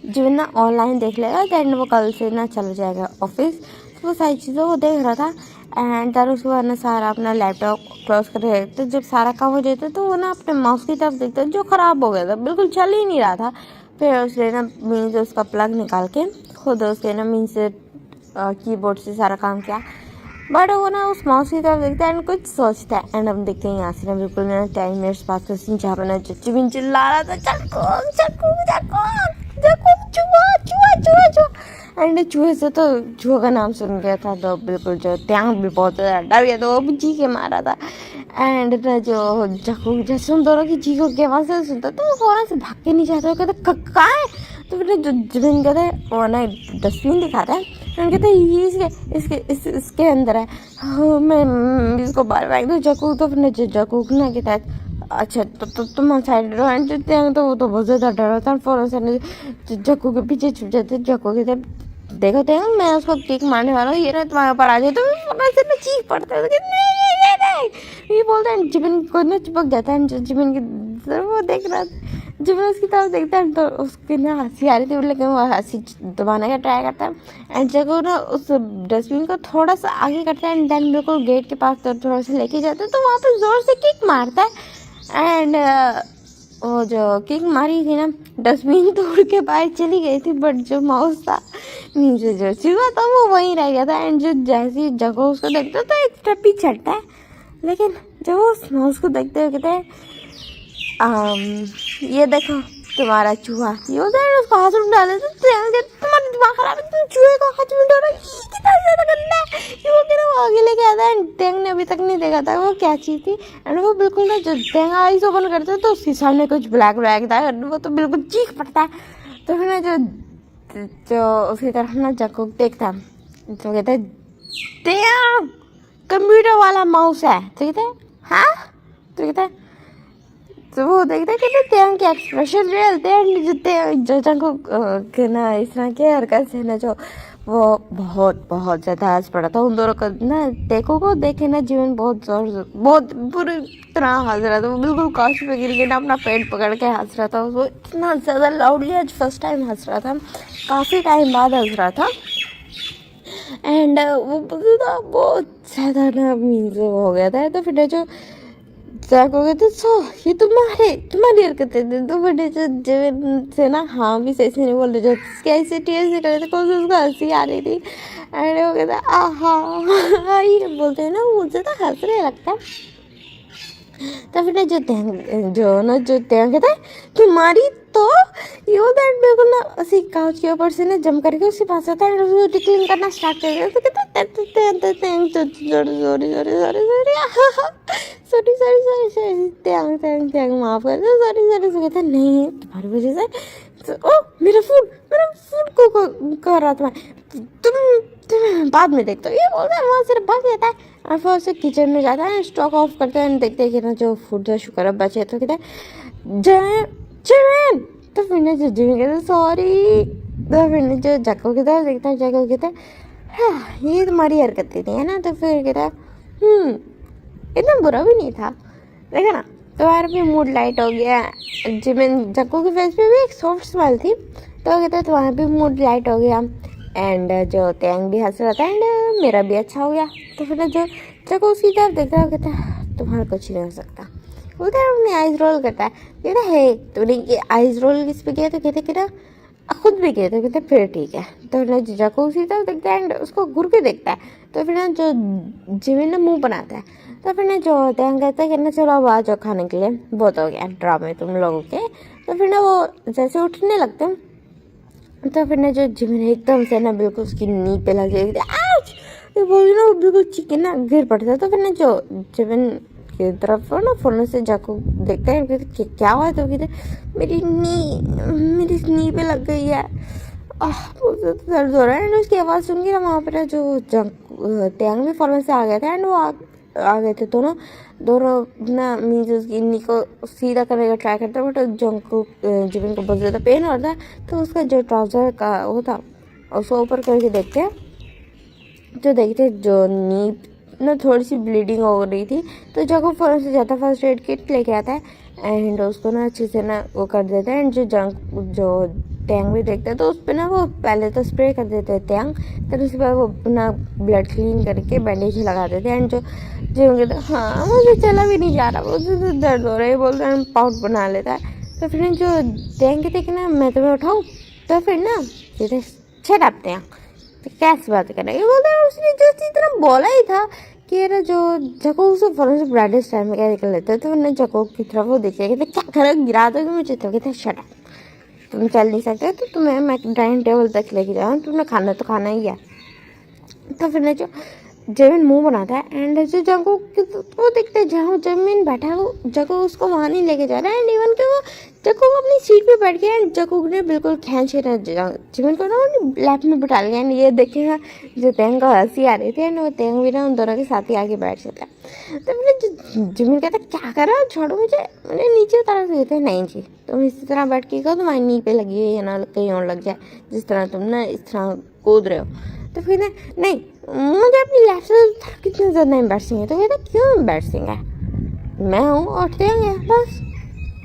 जीवन ना ऑनलाइन देख लेगा। दैन वो कल से ना चला जाएगा ऑफिस। तो वो सारी चीज़ें वो देख रहा था। एंड देन उसके बाद ना सारा अपना लैपटॉप क्लोज कर तो जब सारा काम हो जाता तो वो ना अपने माउस की तरफ देखता जो ख़राब हो गया था, बिल्कुल चल ही नहीं रहा था। फिर उसने ना मीन्स उसका प्लग निकाल के खुद उसके ना मीन्स कीबोर्ड से सारा काम किया। बट वो ना उस माउस की तरफ देखता है एंड कुछ सोचता है। एंड हम देखते हैं यहाँ से ना बिल्कुल ना 10 मिनट्स बाद तो सीन जहाँ पर ना चिबिन चिल्ला रहा था चक्कू चक्कू चक्कू चक्कू चूहा चूहा चूहा चूहा। एंड चूहे से तो चूहे का नाम सुन गया था तो बिल्कुल जो त्यांग भी बहुत ज़्यादा डर गया, तो वो भी चीख के मारा था। एंड ना जो जक्कू जैसे उन दोनों की चीखों की आवाज़ से सुनता तो वो फौरन से भाग के नहीं जाता, वो कहता कहाँ है। तो फिर जो जिबिन कहते हैं वो ना डस्टबिन दिखाता है, फिर कहते हैं ये इसके अंदर है। हाँ मैं इसको बार फेंक दूँ जक्कू। तो फिर जक्कू ना कहता है अच्छा तो तुम साइड रहो। एंड जो त्यांग तो वो तो बहुत ज़्यादा डर होता है, फौरन से जक्कू के पीछे छुप जाते। जक्कू कहते देखो त्यांग मैं उसको किक मारने वाला हूँ, ये ना तुम्हारे ऊपर आ जाए। तो फौरन से ना चीख पड़ता है नहीं ये बोलता है। जिबिन को ना चिपक जाता है, जिबिन की वो देख रहा था, जब मैं उसकी तरफ देखता है तो उसकी ना हंसी आ रही थी, लेकिन वो हंसी दबाने का ट्राई करता है। एंड जब वो ना उस डस्टबिन को थोड़ा सा आगे करता है एंड देन बिल्कुल गेट के पास तो थोड़ा सा लेके जाता है, तो वहाँ पे ज़ोर से किक मारता है। एंड वो जो किक मारी थी ना डस्टबिन तोड़ के बाहर चली गई थी, बट जो माउस था नीचे जो चूहा था वो वहीं रह गया था। एंड जो जैसी जगह उसको देखता तो एक स्टेप ही चढ़ता है, लेकिन जब वो उस माउस को देखते हुए कहते हैं ये देखो तुम्हारा चूहा। ये होता है उसको हाथ में डाले तो तुम्हारा दिमाग खराब है, तुम चूहे को हाथ में डालो कितना ज़्यादा गंदा है। ये वो कह रहा वो आगे लेके आता है। टेंग ने अभी तक नहीं देखा था वो क्या चीज़ थी। एंड वो बिल्कुल ना जो टेंग आइज ओपन करता है तो उसके सामने कुछ ब्लैक ब्लैक था, वो तो बिल्कुल चीख पड़ता है। तो फिर ना जो उसकी तरफ ना जक्कू देखता तो कहता है टेंग कंप्यूटर वाला माउस है। तो कहता है हाँ। तो कहता है तो वो देखते हैं कि त्यांग के एक्सप्रेशन रियल थे जो को ना इस तरह के हरकत से ना जो वो बहुत ज़्यादा हंस पड़ा था। उन दोनों को ना टेको को देखे ना जीवन बहुत पूरी तरह हंस रहा था। वो बिल्कुल काश पे गिर के ना अपना पेट पकड़ के हंस रहा था। वो इतना ज़्यादा लाउडली आज फर्स्ट टाइम हंस रहा था, काफ़ी टाइम बाद हंस रहा था। एंड वो बहुत ज़्यादा ना मीन्स हो गया था। तो फिर जो जाको कहते सो ये तुम्हारी हरकतें थे। तो बड़े जो जीवन से ना हाँ भी सही से नहीं बोल रहे, जो कैसे टीयर से कर रहे थे कौन सी उसको हंसी आ रही थी। एंड वो कहता आहा ये बोलते हैं ना मुझे तो हंसने लगता है। तो फिर जो त्यांग कहता है तुम्हारी तो ये होता है बिल्कुल ना उसी काउच के ऊपर से ना जम करके उसके पास आता है, उसको टिकलिंग करना स्टार्ट कर देता। तो कहता सॉरी माफ कर दो सॉरी। तो कहता नहीं तुम्हारी वजह से ओ मेरा फूड को कर रहा था तुम बाद में देखते हो। ये बोलता है वहाँ सिर्फ भाग जाता है और फिर उसे किचन में जाता है, स्टॉक ऑफ करते हैं, देखते हैं कि ना जो फूड जो शुक्र बचे। तो कहता है जैन। तो फिर ने जो जिमी कहता है सॉरी। तो फिर ने जो जक्को की तरफ देखता है, जक्को कहता है हाँ ये तुम्हारी हरकतें थी है ना। तो फिर कहता है इतना बुरा भी नहीं था देखा ना, तुम्हारा भी मूड लाइट हो गया। जिमिन जक्को के फेस पे भी एक सॉफ्ट स्माइल थी। तो कहता है तुम्हारा भी मूड लाइट हो गया। एंड जो त्यांग भी हंस रहा था एंड मेरा भी अच्छा हो गया। तो फिर जो जक्को उसकी तरफ देखता है कहता है तुम्हारा कुछ नहीं हो सकता। उधर अपने आइज रोल करता है, कहता है तूने ये आइज रोल किस पे किया। तो कहते ना खुद भी किया। तो कहते फिर ठीक है। तो ना जक्को उसी तरफ देखता है एंड उसको घूर के देखता है। तो फिर ना जो जिमिन ना मुँह बनाता है। तो फिर ना जो त्यांग कहता है कि ना चलो अब आ जाओ खाने के लिए, बहुत हो गया ड्रामे तुम लोगों के। तो फिर ना वो जैसे उठने लगते हैं तो फिर ना जो जिमिन एकदम से ना बिल्कुल उसकी नी पे लग जाएगी, आउच, ये बोली ना वो बिल्कुल चिकन ना गिर पड़ता है। तो फिर ना जो जिमिन की तरफ ना फोन से जाको देखते हैं, कहते क्या हुआ है? तो कहते मेरी नी पे लग गई है, बहुत ज़्यादा दर्द हो रहा है। एंड उसकी आवाज़ सुन के ना वहाँ पर ना जो टैंग भी फॉरन से आ गया था, एंड वो आ गए थे दोनों ना, मीन्स उसकी नी को सीधा करने का ट्राई करते हैं, बट जंग को जिमिन को बहुत ज़्यादा पेन होता है। तो उसका जो ट्राउज़र का वो था उसको ऊपर करके देखते हैं, तो देखते जो नी ना थोड़ी सी ब्लीडिंग हो रही थी। तो जगह फौरन से जाता फर्स्ट एड किट लेके आता है एंड उसको ना अच्छे से ना वो कर देता है। एंड जो टैंग भी देखता है तो उस पर ना वो पहले तो स्प्रे कर देते हैं टैंग, फिर उसके बाद वो ना ब्लड क्लीन करके बैंडेज लगा देते हैं। एंड जो कहते हैं हाँ मुझे चला भी नहीं जा रहा, मुझे तो दर्द हो रहा है, बोलते हैं पाउट बना लेता है। तो फिर जो टैंग कहते कि ना मैं तुम्हें उठाऊँ, तो फिर ना सीधे छट आपते हैं, तो कैसे बात करेंगे? बोलते हैं उसने जस्ट इतना बोला ही था कि अरे जो जको उसे फौरन से ब्राइडल टाइम में क्या निकल लेते हैं। तो उन्हें जको की तरफ वो देखे कहते क्या करो, गिरा दो मुझे। तो कहते शट अप, तुम चल नहीं सकते तो तुम्हें मैं डाइनिंग टेबल तक लेके जाऊँ, तुमने खाना तो खाना ही है। तो फिर जो जमीन मुंह बनाता है एंड जो जगो वो देखते हैं जहाँ जमीन बैठा है वो जगो उसको वहाँ नहीं लेके जा रहा है। एंड इवन के वो जगो अपनी सीट पे बैठ गया एंड जगो ने बिल्कुल खींच के जमीन को ना लैप में बिठा लिया। एंड ये देखेगा जो तेंग का हंसी आ रही थी एंड वो तेंग भी ना उन दोनों के साथ ही आगे बैठ जाता है। तो मैंने जमीन कहता क्या कर रहा हो, छोड़ो मुझे, मैंने नीचे तरह से कहते नहीं जी तुम इसी तरह बैठ के कहो तुम्हारी नी पे लगी है या ना कहीं और लग जाए, जिस तरह तुम ना इस तरह कूद रहे हो। तो फिर नहीं मुझे अपनी लाइफ से कितना ज़्यादा एम्बैरसिंग है। तो कहता क्यों एम्बैरसिंग है, मैं हूँ और देंगे बस,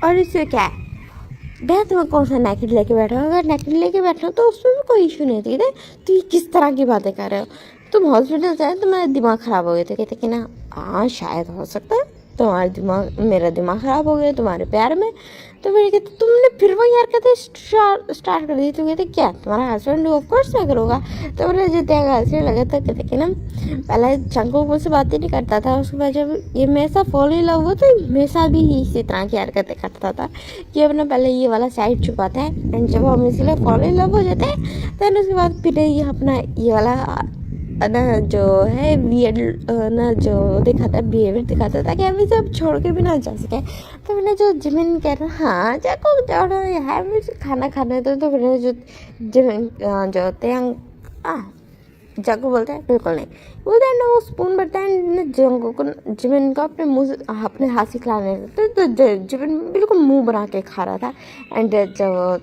और इससे क्या है? डे तुम्हें कौन सा नेकेड लेके बैठा हो? अगर नेकेड लेके बैठा हो तो उसमें भी कोई इशू नहीं थी। तो ये किस तरह की बातें कर रहे हो? तुम हॉस्पिटल से आए तुम्हारा दिमाग ख़राब हो गया। तो कहते कि ना हाँ शायद हो सकता है तुम्हारा दिमाग, मेरा दिमाग ख़राब हो गया तुम्हारे प्यार में। तो मैंने कहते तुमने फिर वही हरकतें स्टार्ट कर दी। तो कहते क्या तुम्हारा हस्बैंड ऑफकोर्स क्या करूँगा। तो मैंने जितने हंसने लगा तो कहते कि ना पहले चंको मुझसे बात ही नहीं करता था, उसके बाद जब ये मेरे साथ फॉलो इन लव हुआ तो मेरे साथ भी इसी तरह की हरकतें करता था कि अपना पहले ये वाला साइड छुपाता है एंड जब हम इसलिए फॉलो इन लव हो जाते हैं तो उसके बाद फिर ये अपना ये वाला ना जो है वियर्ड ना जो दिखाता है बिहेवियर दिखाता था कि अभी सब छोड़ के भी ना जा सके। तो मैंने जो जिमिन कह रहा हाँ जाको जाओ है मुझे खाना खाना है। तो मैंने जो जिमिन जो होते हैं जाको बोलता है बिल्कुल नहीं, बोलते हैं ना वो स्पून बढ़ता है जंगो को जिमिन को अपने मुँह अपने हाथ से खिलाने तो जिमिन बिल्कुल मुँह बना के खा रहा था। एंड जब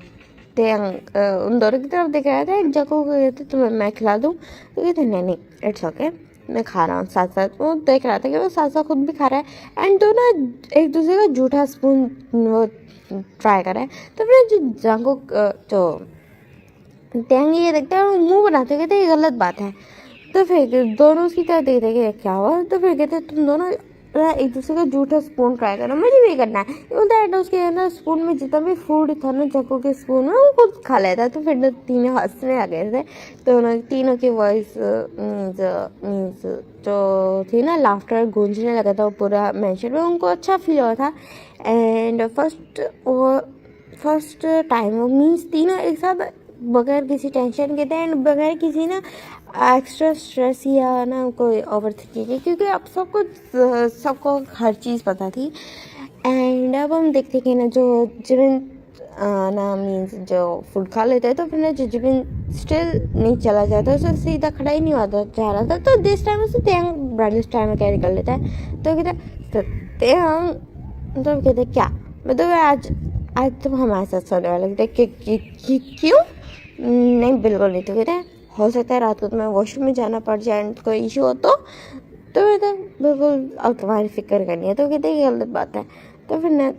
उन दोनों की तरफ देख रहा था जको को कहते तुम्हें मैं खिला दूँ। तो कहते नहीं इट्स ओके मैं खा रहा हूँ साथ साथ। वो देख रहा था कि वो साथ साथ खुद भी खा रहा है एंड दोनों एक दूसरे का जूठा स्पून वो ट्राई कर रहा है। तो फिर जो जंगो जो टैंग ये देखते हैं मुँह बनाते कहते ये गलत बात है। तो फिर दोनों उसकी तरफ देखते कि क्या हुआ। तो फिर कहते तुम दोनों एक दूसरे का जूठा स्पून ट्राई करना, मुझे भी करना है। बोलता है उसके ना स्पून में जितना भी फूड था ना जको के स्पून में वो खुद खा लेता। तो फिर तीनों हंसने आ गए थे। तो तीनों की वॉइस मीन्स जो थी ना लाफ्टर गूंजने लगा था वो पूरा मैंशन में, उनको अच्छा फील हुआ था। एंड फर्स्ट टाइम वो मीन्स तीनों एक साथ बगैर किसी टेंशन के थे एंड बगैर किसी ना एक्स्ट्रा स्ट्रेस या ना कोई ओवर थिंकिंग, क्योंकि अब सबको हर चीज़ पता थी। एंड अब हम देखते कि ना जो जिमिन ना मीन्स जो फूड खा लेते हैं तो फिर ना जो जिमिन स्टिल नहीं चला जाता, उसे सीधा खड़ा ही नहीं होता जा रहा था। तो दिस टाइम उसे त्यांग ब्राइडल टाइम में कैरी कर लेता है। तो कहते त्यांग तो कहते क्या मतलब आज तो हमारे साथ सोने वाले थे क्यों? नहीं बिल्कुल नहीं। तो कहते हैं हो सकता है रात को तुम्हें वॉशरूम में जाना पड़ जाए कोई इशू हो तो कहते हैं बिल्कुल अब तुम्हारी फिक्र करनी है। तो कहते हैं ये गलत बात है। तो फिर ना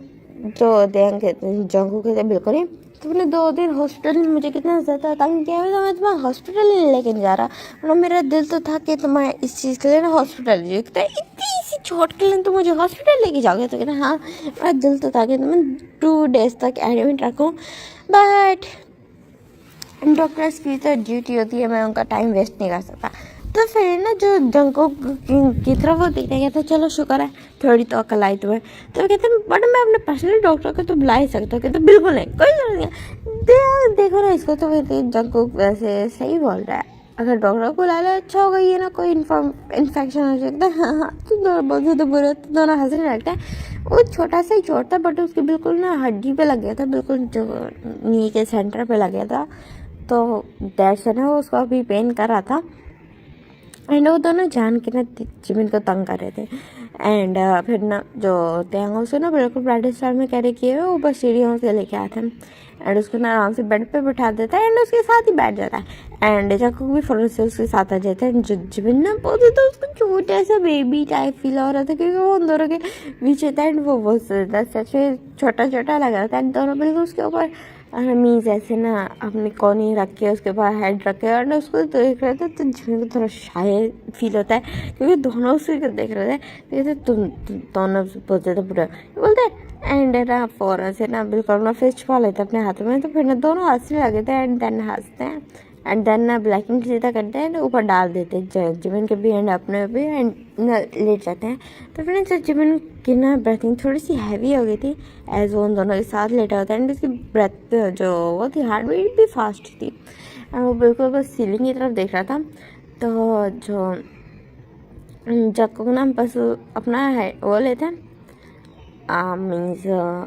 जो देंग कहते हैं जंगू कहते हैं बिल्कुल नहीं। तो फिर 2 दिन हॉस्पिटल में मुझे कितना ज़्यादा तंग किया है, तो मैं तुम्हें हॉस्पिटल नहीं लेके जा रहा, मतलब मेरा दिल तो था कि तुम्हें इस चीज़ के लिए ना हॉस्पिटल कहते इतनी सी चोट के लिए तो मुझे हॉस्पिटल लेके जाओगे। तो कहते हाँ मेरा दिल तो था कि तुम्हें 2 डेज तक एडमिट रखूँ, बट डॉक्टर्स की तो ड्यूटी होती है, मैं उनका टाइम वेस्ट नहीं कर सकता। तो फिर ना जो जंको की तरफ वो देखने गया था, चलो शुक्र है थोड़ी तो अकल आई तुम्हें। तो कहते हैं बट मैं अपने पर्सनल डॉक्टर को तो बुला ही सकता हूँ। कहते बिल्कुल नहीं, कोई जरूरत नहीं, देखो ना इसको, तो जंगकुक वैसे सही बोल रहा है, अगर डॉक्टर को बुला लो अच्छा होगा, ये ना कोई इन्फेक्शन हो सकता है। हाँ तो बहुत ज़्यादा बुरा, तो दोनों हंसने लगता है। वो छोटा सा ही चोट था बट उसके बिल्कुल ना हड्डी पे लग गया था, बिल्कुल जो नी के सेंटर पे लग गया था, तो डैड से ना उसको अभी पेन कर रहा था। एंड वो दोनों जान के ना जिमिन को तंग कर रहे थे। एंड फिर ना जो त्यांग उसे ना बिल्कुल ब्राइडल स्टाइल में कैरी किए हुए ऊपर सीढ़ियों से लेके आते हैं। एंड उसको ना आराम से बेड पे बिठा देता है एंड उसके साथ ही बैठ जाता है। एंड जको भी फौरन से उसके साथ आ जाता है। जो जिमिन ना बहुत तो उसको छोटा सा बेबी टाइप फील हो रहा था, क्योंकि वो उन दोनों के बीच था एंड वो बहुत सच में छोटा छोटा लग रहा था। एंड दोनों बिल्कुल उसके ऊपर मीन्स ऐसे ना अपनी कोनी रख के उसके बाद हेड रख के और उसको देख रहे थे, तो जिसमें थोड़ा शाय फील होता है क्योंकि दोनों उसी को देख रहे थे। तो तुम दोनों बहुत ज़्यादा बुरा बोलते। एंड ना फ़ौरन से ना बिल्कुल अपना फेस छुपा लेते अपने हाथों में, तो फिर ना दोनों हंसने लगे थे। एंड देन हंसते हैं एंड देन ना ब्लैकिंग सीधा करते हैं, ऊपर डाल देते हैं जिमिन के भी एंड अपने भी, एंड ना लेट जाते हैं। तो फिर ना जिमिन की ना ब्रेथिंग थोड़ी सी हैवी हो गई थी एज वो उन दोनों के साथ लेटा होता है। एंड उसकी ब्रेथ जो वो थी हार्ट बीट भी फास्ट थी एंड वो बिल्कुल बस सीलिंग की तरफ देख रहा था। तो जो जब ना बस अपना है वो लेते हैं मीन्स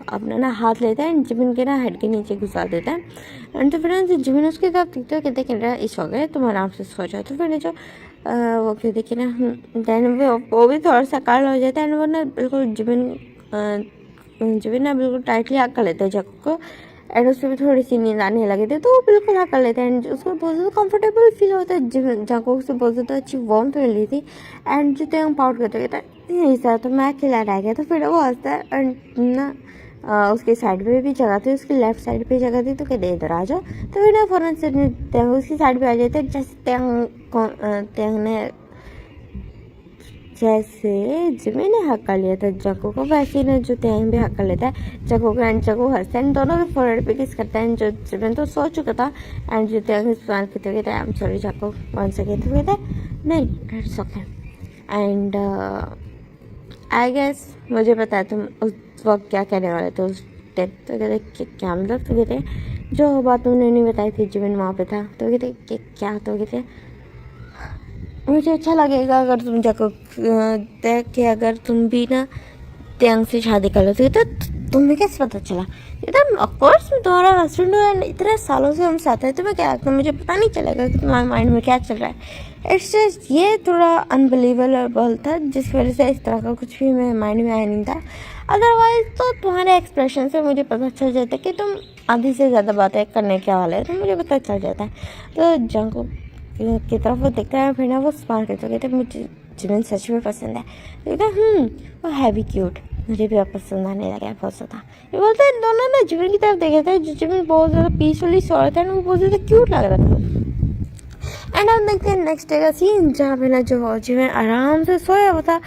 अपना ना हाथ लेता है एंड जिमिन के ना हेड के नीचे घुसा देता है। एंड तो फिर जिमिन उसकी तरफ दिखता है, कहते कहते इस हो गए तुम आराम से सो जाओ। तो फिर जो वो कहते कि ना देन वो भी थोड़ा सा काल हो जाता है एंड वो ना बिल्कुल जिमिन ना बिल्कुल टाइटली हक कर लेता है जक को। एंड उसमें भी थोड़ी सी नींद आने लगी थी, तो वो बिल्कुल हक कर लेता है एंड उसको बहुत ज़्यादा कंफर्टेबल फील होता है। जको से बहुत ज़्यादा अच्छी वार्मथ मिल रही थी। एंड जो त्यांग पाउट करते कहता है नहीं सर, तो मैं अकेला रह गया। तो फिर वो हंसता है एंड ना उसके साइड पे भी जगह थी, उसकी लेफ्ट साइड पे जगह थी, तो कहते इधर आ जाओ। तो फिर ना फ़ौरन से त्यांग उसकी साइड पे आ जाते हैं, जैसे त्यांग ने जैसे जिमिन ने हक कर लिया था जको को, वैसे ही ना जो त्यांग भी हक कर लेता है जको को। एंड जको हंसता है, दोनों के फोरहेड पे किस करता है। जो जिमिन तो सो चुका था एंड जो त्यांग इस्तेमाल कहते कहते आई एम सॉरी जको वन सेकेंड, तो कहते नहीं it's okay. And I guess मुझे पता है तुम उस वक्त क्या कहने वाले थे उस टाइम। तो कहते क्या मतलब, तो कहते जो बात तुमने नहीं बताई थी जिमिन वहाँ पे था। तो कहते क्या, तो कहते मुझे अच्छा लगेगा अगर तुम जाको देख के अगर तुम भी ना त्यांग से शादी कर लो। तो तुम्हें कैसे पता चला? एकदम ऑफकोर्स मैं तुम्हारा हस्बैंड हूँ एंड इतने सालों से हम साथ हैं, तुम्हें क्या लगता है मुझे पता नहीं चलेगा कि तुम्हारे माइंड में क्या चल रहा है? इट्स जस्ट ये थोड़ा अनबिलीवेबल था, जिस वजह से इस तरह का कुछ भी मेरे माइंड में आया नहीं था। अदरवाइज तो तुम्हारे एक्सप्रेशन से मुझे पता चल जाता है कि तुम आधी से ज़्यादा बातें करने के वाले हैं, तो मुझे पता चल जाता है। तो जंग की तरफ वो देखता है, फिर ना वो स्मार्ट करता है, कहते हैं मुझे जिमिन सच में पसंद है। कहते हैं वो है भी क्यूट, मुझे भी अब पसंद आने लगा है बहुत ज़्यादा। ये बोलते हैं दोनों ना जिमिन की तरफ देखे थे, जो जिमिन बहुत ज़्यादा पीसफुली सो रहा था एंड वो बहुत ज़्यादा क्यूट लग रहा था। एंड हम देखते हैं नेक्स्ट डे का सीन, जहाँ पे ना जो जिमिन आराम से सोया हुआ था,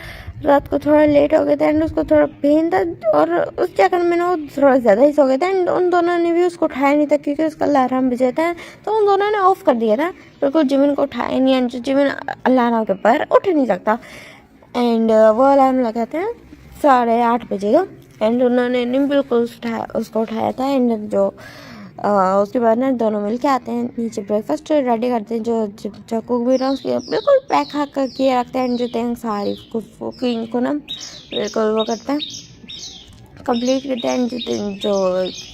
रात को थोड़ा लेट हो गया था एंड उसको थोड़ा पेन था और उस चक्कर में ना वो थोड़ा ज़्यादा ही सो गया था। एंड उन दोनों ने भी उसको उठाया नहीं था क्योंकि उसका अलार्म बजा था, तो उन दोनों ने ऑफ कर दिया था, बिल्कुल जिमिन को उठाया नहीं। एंड जो जिमिन अलार्म के पर उठ नहीं सकता एंड वो अलार्म लगाते हैं 8:30 बजे का। एंड उन्होंने नहीं बिल्कुल उसको उठाया था। एंड जो उसके बाद ना दोनों मिल के आते हैं नीचे, ब्रेकफास्ट रेडी करते हैं। जो कुक भी ना उसके बिल्कुल पैक हाक करके रखते हैं। जो त्यांग सारी कुकिंग को ना बिल्कुल वो करता है, कंप्लीट करते हैं। जो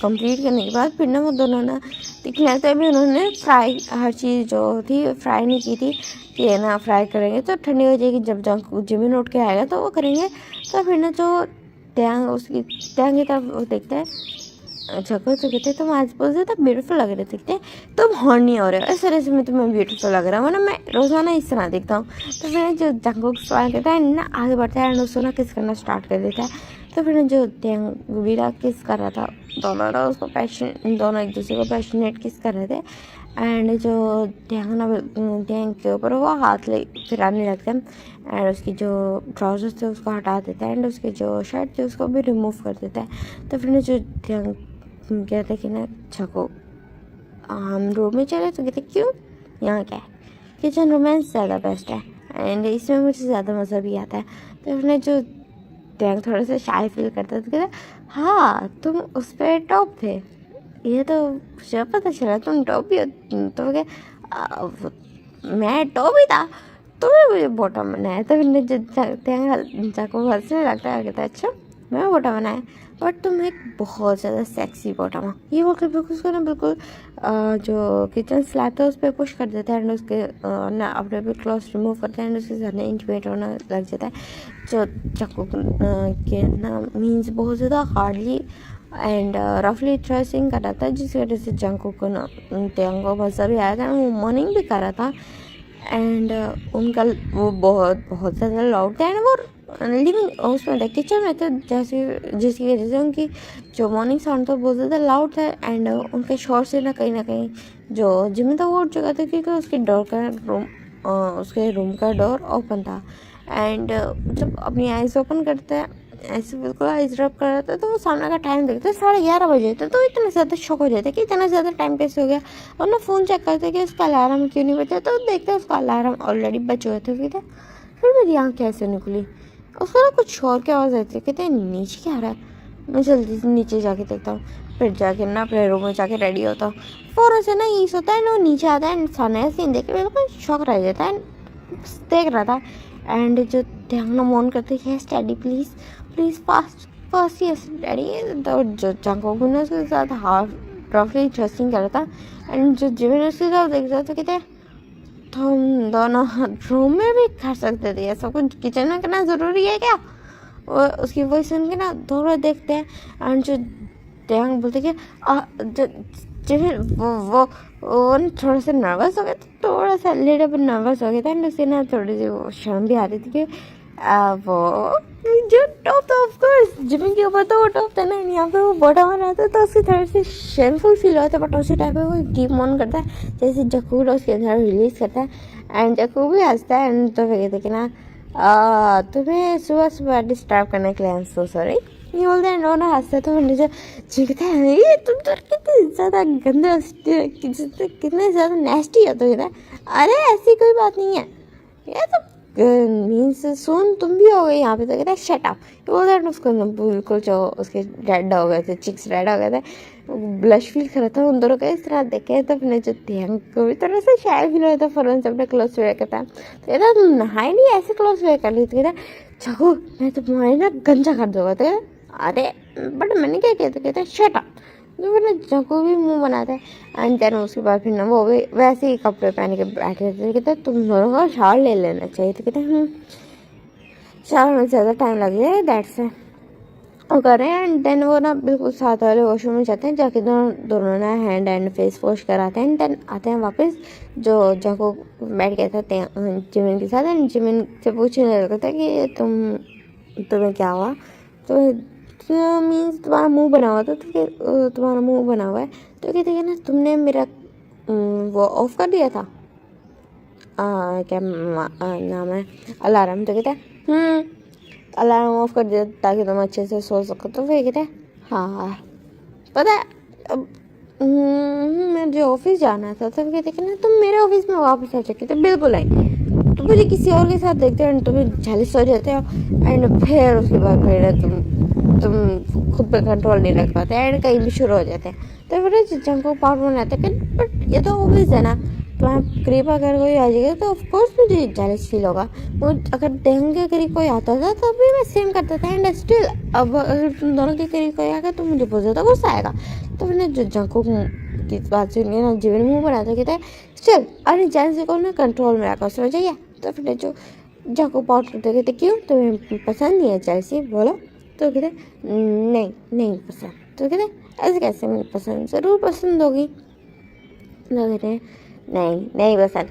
कंप्लीट करने के बाद फिर ना वो दोनों ना दिखने लगता है। अभी उन्होंने फ्राई हर चीज़ जो थी फ्राई नहीं की थी कि ना फ्राई करेंगे तो ठंडी हो जाएगी, जब जिमिन उठ के आएगा तो वो करेंगे। तो फिर ना जो त्यांग की तरफ वो देखते हैं जगह, तो कहते तुम आज बहुत ज़्यादा ब्यूटीफुल लग रहे दिखते, तुम हॉर्नी हो रहे हो, इस तरह से मैं तुम्हें ब्यूटीफुल लग रहा हूँ, वरना मैं रोज़ाना इस तरह दिखता हूँ। तो फिर जो जंगकुक सवाल करता है ना आगे बढ़ता है एंड उसको ना किस करना स्टार्ट कर देता है। तो फिर जो त्यांग वीरा किस कर रहा था, दोनों उसको दोनों एक दूसरे को पैशनेट किस कर रहे थे। एंड जो त्यांग के ऊपर वो हाथ ले फिराने लगता है एंड उसकी जो ट्राउजर्स थे उसको हटा देता है एंड उसकी जो शर्ट थी उसको भी रिमूव कर देता है। तो फिर जो त्यांग कहते कि ना छको हम रूम में चले, तो कहते क्यों, यहाँ क्या है, किचन रोमांस ज़्यादा बेस्ट है एंड इसमें मुझे ज़्यादा मज़ा भी आता है। तो फिर जो त्यांग थोड़ा सा शाय फील करता है, तो कहते हाँ तुम उस पर टॉप थे, ये तो मुझे पता चला तुम टॉपी हो। तो क्या मैं टॉपी था, तुमने मुझे बॉटम बनाया। तो मैंने जाको हंसने लगता है, कहता अच्छा मैं बॉटम बनाया, बट तुम एक बहुत ज़्यादा सेक्सी बॉटम हो। ये बोलकर बिल्कुल उसको ना बिल्कुल जो किचन स्लैब था उस पर पुश कर देता है एंड उसके ना अपने भी क्लॉथ रिमूव करता है एंड उसके साथ ना इंटीमेट होना लग जाता है। जो चाकू के ना मीन्स बहुत ज़्यादा हार्डली एंड रफली थ्रेसिंग कर रहा था, जिसकी वजह से जंकुक को ना त्यांग को मज़ा भी आया था, वो मॉर्निंग भी कर रहा था एंड उनका वो बहुत बहुत ज़्यादा लाउड था एंड वो लिविंग उसमें किचन में थे, जैसे जिसकी वजह से उनकी जो मॉर्निंग साउंड था बहुत ज़्यादा लाउड था एंड उनके शोर से ना कहीं जो जिम था वो उठ चुका था, क्योंकि उसके डोर का रूम उसके रूम का डोर ओपन था एंड जब अपनी आइज़ ओपन करते हैं ऐसे बिल्कुल आइज़ रब कर रहा था, तो वो सामने का टाइम देखते 11:30 बजे थे। तो इतने ज़्यादा शौक हो जाते कि इतना ज़्यादा टाइम कैसे हो गया, और ना फ़ोन चेक करते कि उसका अलार्म क्यों नहीं बजा। तो देखते उसका अलार्म ऑलरेडी बचे हुए थे। कहते फिर मेरी आँख कैसे निकली, उसको ना कुछ शोर की आवाज़ आती है। कहते नीचे क्या आ रहा है, मैं जल्दी से नीचे जाके देखता हूँ। फिर जाके ना अपने रूम में जाके रेडी होता हूँ। फ़ौरन से ना ये सोता है ना, वो नीचे आता है एंड सामने सीन देख के बिल्कुल शौक रह जाता है, देख रहा था एंड जो ध्यान मौन करते हैं daddy please please fast fast yes daddy. तो जो जंगकोक ने उसके साथ हाफ रफली इंटरेस्टिंग कर रहा था एंड जो जिमिन उसके साथ देख रहा था। तो कहते हैं तुम दोनों रूम में भी कर सकते थे, ऐसा कुछ किचन में करना ज़रूरी है क्या। वो उसकी वॉइस सुन के ना थोड़ा देखते हैं एंड जो ध्यान बोलते कि जिमिन वो थोड़ा सा नर्वस हो गया था, थोड़ा सा लिटिल बिट नर्वस हो गया था एंड उससे ना थोड़ी सी वो शर्म भी आ रही थी कि वो जो टॉप था ऑफ कोर्स जिमिन के ऊपर तो वो टॉप था ना, यहाँ पे वो बॉटम आ रहा था, तो उसकी थोड़ी सी शेमफुल फील होता है। बट उसी टाइम पे वो कीप ऑन करता है, जैसे जकूर उसके अंदर रिलीज करता है एंड जकूर भी हंसता है एंड तो कहते कि ना तुम्हें सुबह सुबह डिस्टर्ब करने के लिए आई एम सो सॉरी। ये बोलते हैं रोना हंसता है। तो मुझे चिढ़ता है, ये तुम तो कितने ज़्यादा गंदे कितने ज़्यादा नेस्टी हो। तो कहता है अरे ऐसी कोई बात नहीं है, ये तो मीन्स सुन तुम भी हो गए यहाँ पे। तो कहता है शट अप। बोलता है उसको बिल्कुल जो उसके रेड हो गए थे, चिक्स रेड हो गए थे, ब्लश फील कर रहा था उन दोनों का इस तरह देखे। तो अपने जो ध्यान को भी थोड़ा सा शायद फील होता है, फ़ौरन से अपने क्लोज वेयर करता है। तो कहता तुम नहाए नहीं ऐसे क्लोज वेयर कर ली। तो कहता चको मैं तुम्हारे ना गंजा कर दूंगा। तो अरे बट मैंने क्या किया। तो कहता है शट अप। तो फिर ना जको भी मुंह बनाता है एंड देन उसके बाद फिर ना वो भी वैसे ही कपड़े पहन के बैठे थे। कहते तुम दोनों का शावर ले लेना चाहिए। तो कहते शावर में ज़्यादा टाइम लगेगा दैट्स है वो कर रहे हैं एंड देन वो ना बिल्कुल साथ वाले वॉशरूम में जाते हैं, जाके दोनों ना हैंड एंड फेस वॉश कराते हैं एंड देन आते हैं वापस। जो जको बैठ गया था जिमिन के साथ एंड जिमिन से पूछने लगा था कि तुम्हें क्या हुआ। तो मीन्स तुम्हारा मुंह बना हुआ था। तो तुम्हारा मुंह बना हुआ है। तो कहते हैं ना तुमने मेरा वो ऑफ कर दिया था क्या नाम है अलार्म। तो कहते हैं अलार्म ऑफ कर दिया ताकि तुम अच्छे से सो सको। तो फिर कहते हैं हाँ पता है अब मुझे ऑफिस जाना था। तो कहते हैं ना तुम मेरे ऑफिस में वापस आ चुके थे। बिल्कुल आई तो मुझे किसी और के साथ देखते हो एंड तुम्हें जेलस हो जाते हो एंड फिर उसके बाद फिर तुम खुद पे कंट्रोल नहीं रख पाते एंड कहीं भी शुरू हो जाते हैं। तो फिर जंको पाउडर बनाते हैं। बट ये तो ऑब्वियस है ना, तुम्हारा करीब अगर कोई आ जाएगा तो ऑफकोर्स मुझे जेलस फील होगा। वो अगर डेंग के करीब कोई आता था तो भी मैं सेम करता था एंड स्टिल अब अगर तुम दोनों के करीब कोई आएगा तो मुझे बहुत ज़्यादा गुस्सा आएगा। तो मैंने जो जंको की बात सुनिए ना जीवन मुँह बनाता कहता है स्टिल अरे जेलस को ना कंट्रोल में रखा समझ आइए। तो फिर जो जंको पाउडर कहते क्यों तुम्हें पसंद नहीं है जेलसी बोलो। तो कहते नहीं पसंद। तो कहते ऐसे कैसे नहीं पसंद, ज़रूर पसंद होगी। तो कहते हैं नहीं पसंद,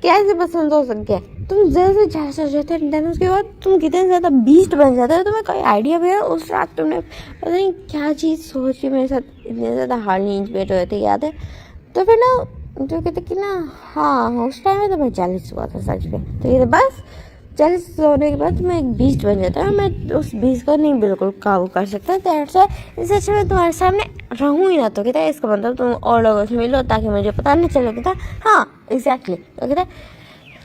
कैसे पसंद हो सकती है, तुम ज़्यादा से जाते हैं उसके बाद तुम कितने ज़्यादा बीस्ट बन जाते हो। तुम्हें कोई आइडिया भी है उस रात तुमने पता नहीं क्या चीज़ सोची मेरे साथ इतने ज़्यादा हार्डली इंस्पायर हुए थे याद है। तो फिर ना जो कहते कि ना हाँ उस टाइम में तो मैं 40 हुआ था सच में। तो ये बस 40 होने के बाद मैं एक बीस्ट बन जाता है, मैं उस बीस्ट को नहीं बिल्कुल काबू कर सकता। दैट्स व्हाई इस अच्छा मैं तुम्हारे सामने रहूँ ही ना। तो कहता है इसका मतलब तुम और लोगों से मिलो ताकि मुझे पता नहीं चले। कहता हाँ एग्जैक्टली। तो कहता है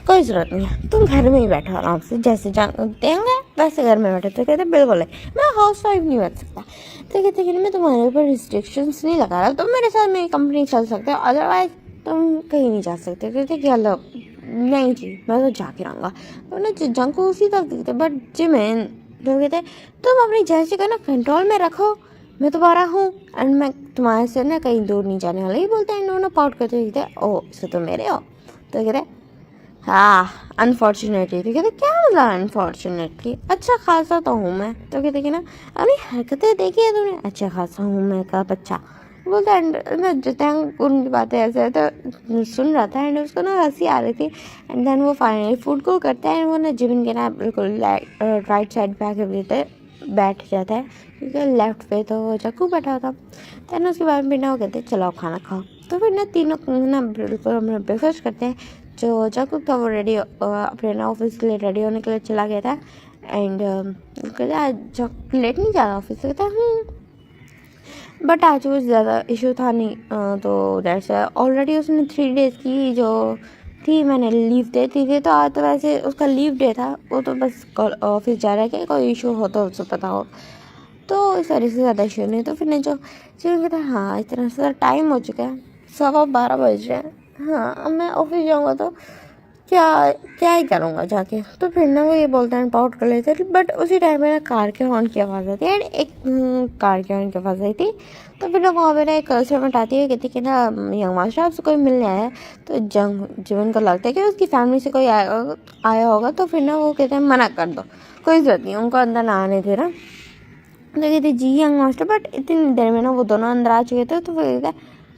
कोई ज़रूरत नहीं है, तुम घर में ही बैठो आराम से जैसे देंगे वैसे घर में बैठे। तो कहते बिल्कुल है, मैं हाउस वाइफ नहीं बैठ सकता। तो कहते कि मैं तुम्हारे ऊपर रिस्ट्रिक्शंस नहीं लगा रहा, तुम मेरे साथ मेरी कंपनी चल सकते हो, अदरवाइज तुम कहीं नहीं जा सकते। कहते कि हेलो नहीं जी, मैं तो जाके रहूँगा। तो उन्हें जंग को उसी तक दिखते, बट जिमिन तो कहते तुम अपनी जैसी को ना कंट्रोल में रखो, मैं तुम्हारा हूँ एंड मैं तुम्हारे से ना कहीं दूर नहीं जाने वाला। ये बोलते हैं इन्होंने पाउट करते कहते ओ सो तुम मेरे हो। तो कहते हाँ अनफॉर्चुनेटली। तो कहते क्या मतलब अनफॉर्चुनेटली, अच्छा खासा तो हूँ मैं। तो कहते कि ना अपनी हरकतें देखी है तुमने, अच्छा खासा हूँ मैं का बच्चा। बोलता है मैं जितने उनकी बातें ऐसे तो सुन रहा था एंड उसको ना हंसी आ रही थी। एंड देन वो फाइनली फूड को करता है, वो ना जिमिन के ना बिल्कुल राइट साइड पे आके बैठ जाता है, क्योंकि लेफ्ट पे तो वो जक्कू बैठा था। देन उसके बाद बिना वो कहते हैं चलो खाना खाओ। तो फिर ना तीनों ना बिल्कुल हम ब्रेकफास्ट करते हैं। जो जक्कू था वो रेडी अपने ना ऑफिस के लिए रेडी होने के लिए चला गया था। एंड कहता आज लेट नहीं जा रहा ऑफिस से। कहता बट आज कुछ ज़्यादा इशू था नहीं, तो दैट्स ऑलरेडी उसने 3 डेज़ की जो थी मैंने लीव दे दी थी। तो आज तो वैसे उसका लीव डे था, वो तो बस ऑफिस जा रहा है कि कोई इशू हो तो उसे पता हो, तो इस वजह से ज़्यादा इशू नहीं। तो फिर ने जो चीज़ कहता है हाँ इतना सा टाइम हो चुका है, 12:15 बज रहे हैं, हाँ अब मैं ऑफिस जाऊँगा तो क्या क्या ही करूँगा जाके। तो फिर ना वो ये बोलते हैं पाउट कर लेते हैं। बट उसी टाइम में ना कार के हॉर्न की आवाज़ आती है एंड एक कार के हॉर्न की आवाज़ आई थी। तो फिर ना वहाँ पे ना एक सर्वेंट आती है, कहती कि ना यंग मास्टर आपसे कोई मिलने आया है। तो जीवन को लगता है कि उसकी फैमिली से कोई आया होगा। तो फिर ना वो कहते हैं मना कर दो, कोई ज़रूरत नहीं, उनको अंदर ना आने दे ना। तो कहती जी यंग मास्टर, बट इतनी देर में ना वो दोनों अंदर आ चुके थे। तो फिर कहता है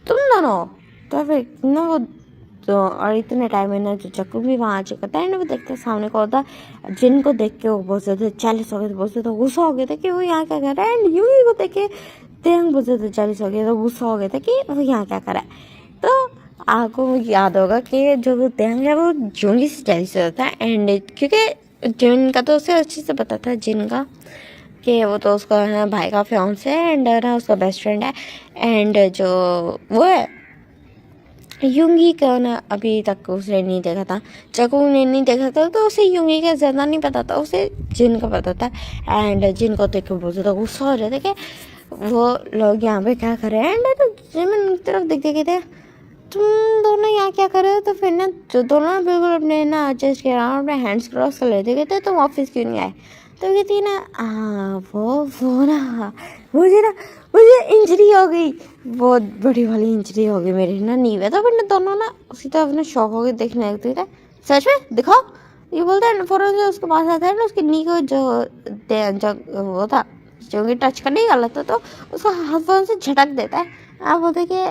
तुम दोनों। तो फिर ना वो तो और इतने टाइम में ना जो जक्कू भी वहाँ आ चुका था एंड वो देखते सामने को होता, जिनको देख के वो बहुत ज़्यादा 40 हो गए थे, बहुत ज़्यादा गुस्सा हो गया था कि वो यहाँ क्या कर रहा है। एंड यूं ही वो देख के तेंग बहुत ज़्यादा 40 हो गया, तो गुस्सा हो गया था कि वो यहाँ क्या कर रहा है। तो आपको याद होगा कि जो वो तेंग है वो जूंगी से 40 होता था। एंड क्योंकि जिन का तो उसे अच्छे से पता था जिनका कि वो तो उसका है ना भाई का फियांसे है एंड ना उसका बेस्ट फ्रेंड है। एंड जो वो है यूंगी का ना अभी तक उसने नहीं देखा था, जक्कू ने नहीं देखा था, तो उसे यूंगी का ज़्यादा नहीं पता था, उसे जिन का पता था। एंड जिन को देख के बहुत ज़्यादा गुस्सा हो रहा था कि वो लोग यहाँ पे क्या कर रहे हैं। एंड तो जिमिन की तरफ देखते कहते तुम दोनों यहाँ क्या कर रहे हो। तो फिर ना जो दोनों बिल्कुल अपने ना चेस्ट के अराउंड अपने हैंड्स क्रॉस कर लेते कहते तुम ऑफिस क्यों नहीं आए। तो कहती ना वो ना मुझे इंजरी हो गई, बहुत बड़ी वाली इंजरी हो गई मेरी ना नी में। तो फिर ना दोनों ना उसी तरफ ना शौक हो गए देखने लगते थे, सच में दिखाओ। ये बोलता है फौरन से उसके पास आता है ना, उसकी नी को जो वो था जो कि टच करने ही वाला था, तो उसका हाथ फौरन से झटक देता है। आप बोलते कि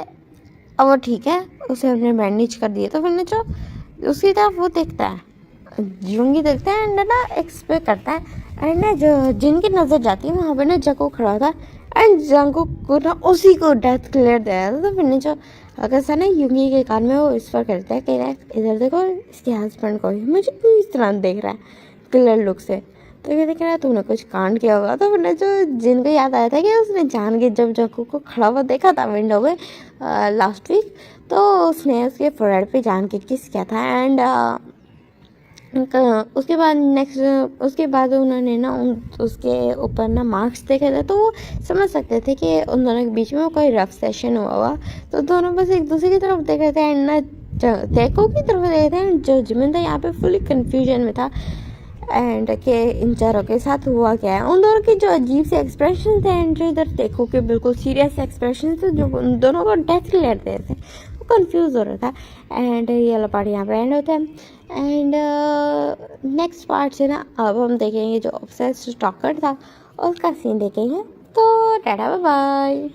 अब वो ठीक है, उसे हमने बैंडेज कर दिया। तो फिर ना जो उसकी तरफ वो देखता है, जूंगी देखता है एंड ना एक्सपेक्ट करता है। एंड ना जो जिनकी नज़र जाती है वहाँ पे ना जक्कू खड़ा था एंड जंगू को ना उसी को डेथ क्लियर दिया था। तो फिर ने जो अगर सा ना यूंगी के कान में वो विस्पर करता है कि इधर देखो इसके हस्बैंड को मुझे क्यों इस तरह देख रहा है क्लियर लुक से। तो ये देख रहा है तूने कुछ कांड किया होगा। तो फिर ने जो जिनको याद आया था कि उसने जान के जब जक्कू को खड़ा हुआ देखा था विंडो में लास्ट वीक, तो उसने उसके फोरहेड पे जान के किस किया था। एंड उसके बाद उन्होंने ना उसके ऊपर ना मार्क्स देखे थे, तो वो समझ सकते थे कि उन दोनों के बीच में कोई रफ सेशन हुआ। तो दोनों बस एक दूसरे की तरफ देख रहे थे एंड ना तेको की तरफ देख रहे थे। जो जिमिन था यहाँ पे फुली कन्फ्यूजन में था एंड के इन चारों के साथ हुआ क्या है। उन दोनों के जो अजीब से एक्सप्रेशन थे एंड जो इधर देखो के बिल्कुल सीरियस एक्सप्रेशन थे, जो उन दोनों को डेथ क्लियर दे थे, वो कंफ्यूज हो रहा था। एंड ये वाला पार्ट यहाँ पे एंड होता है। एंड नेक्स्ट पार्ट से ना अब हम देखेंगे जो ऑब्सेस्ड स्टॉकर था उसका सीन देखेंगे। तो टाटा बाय बाय।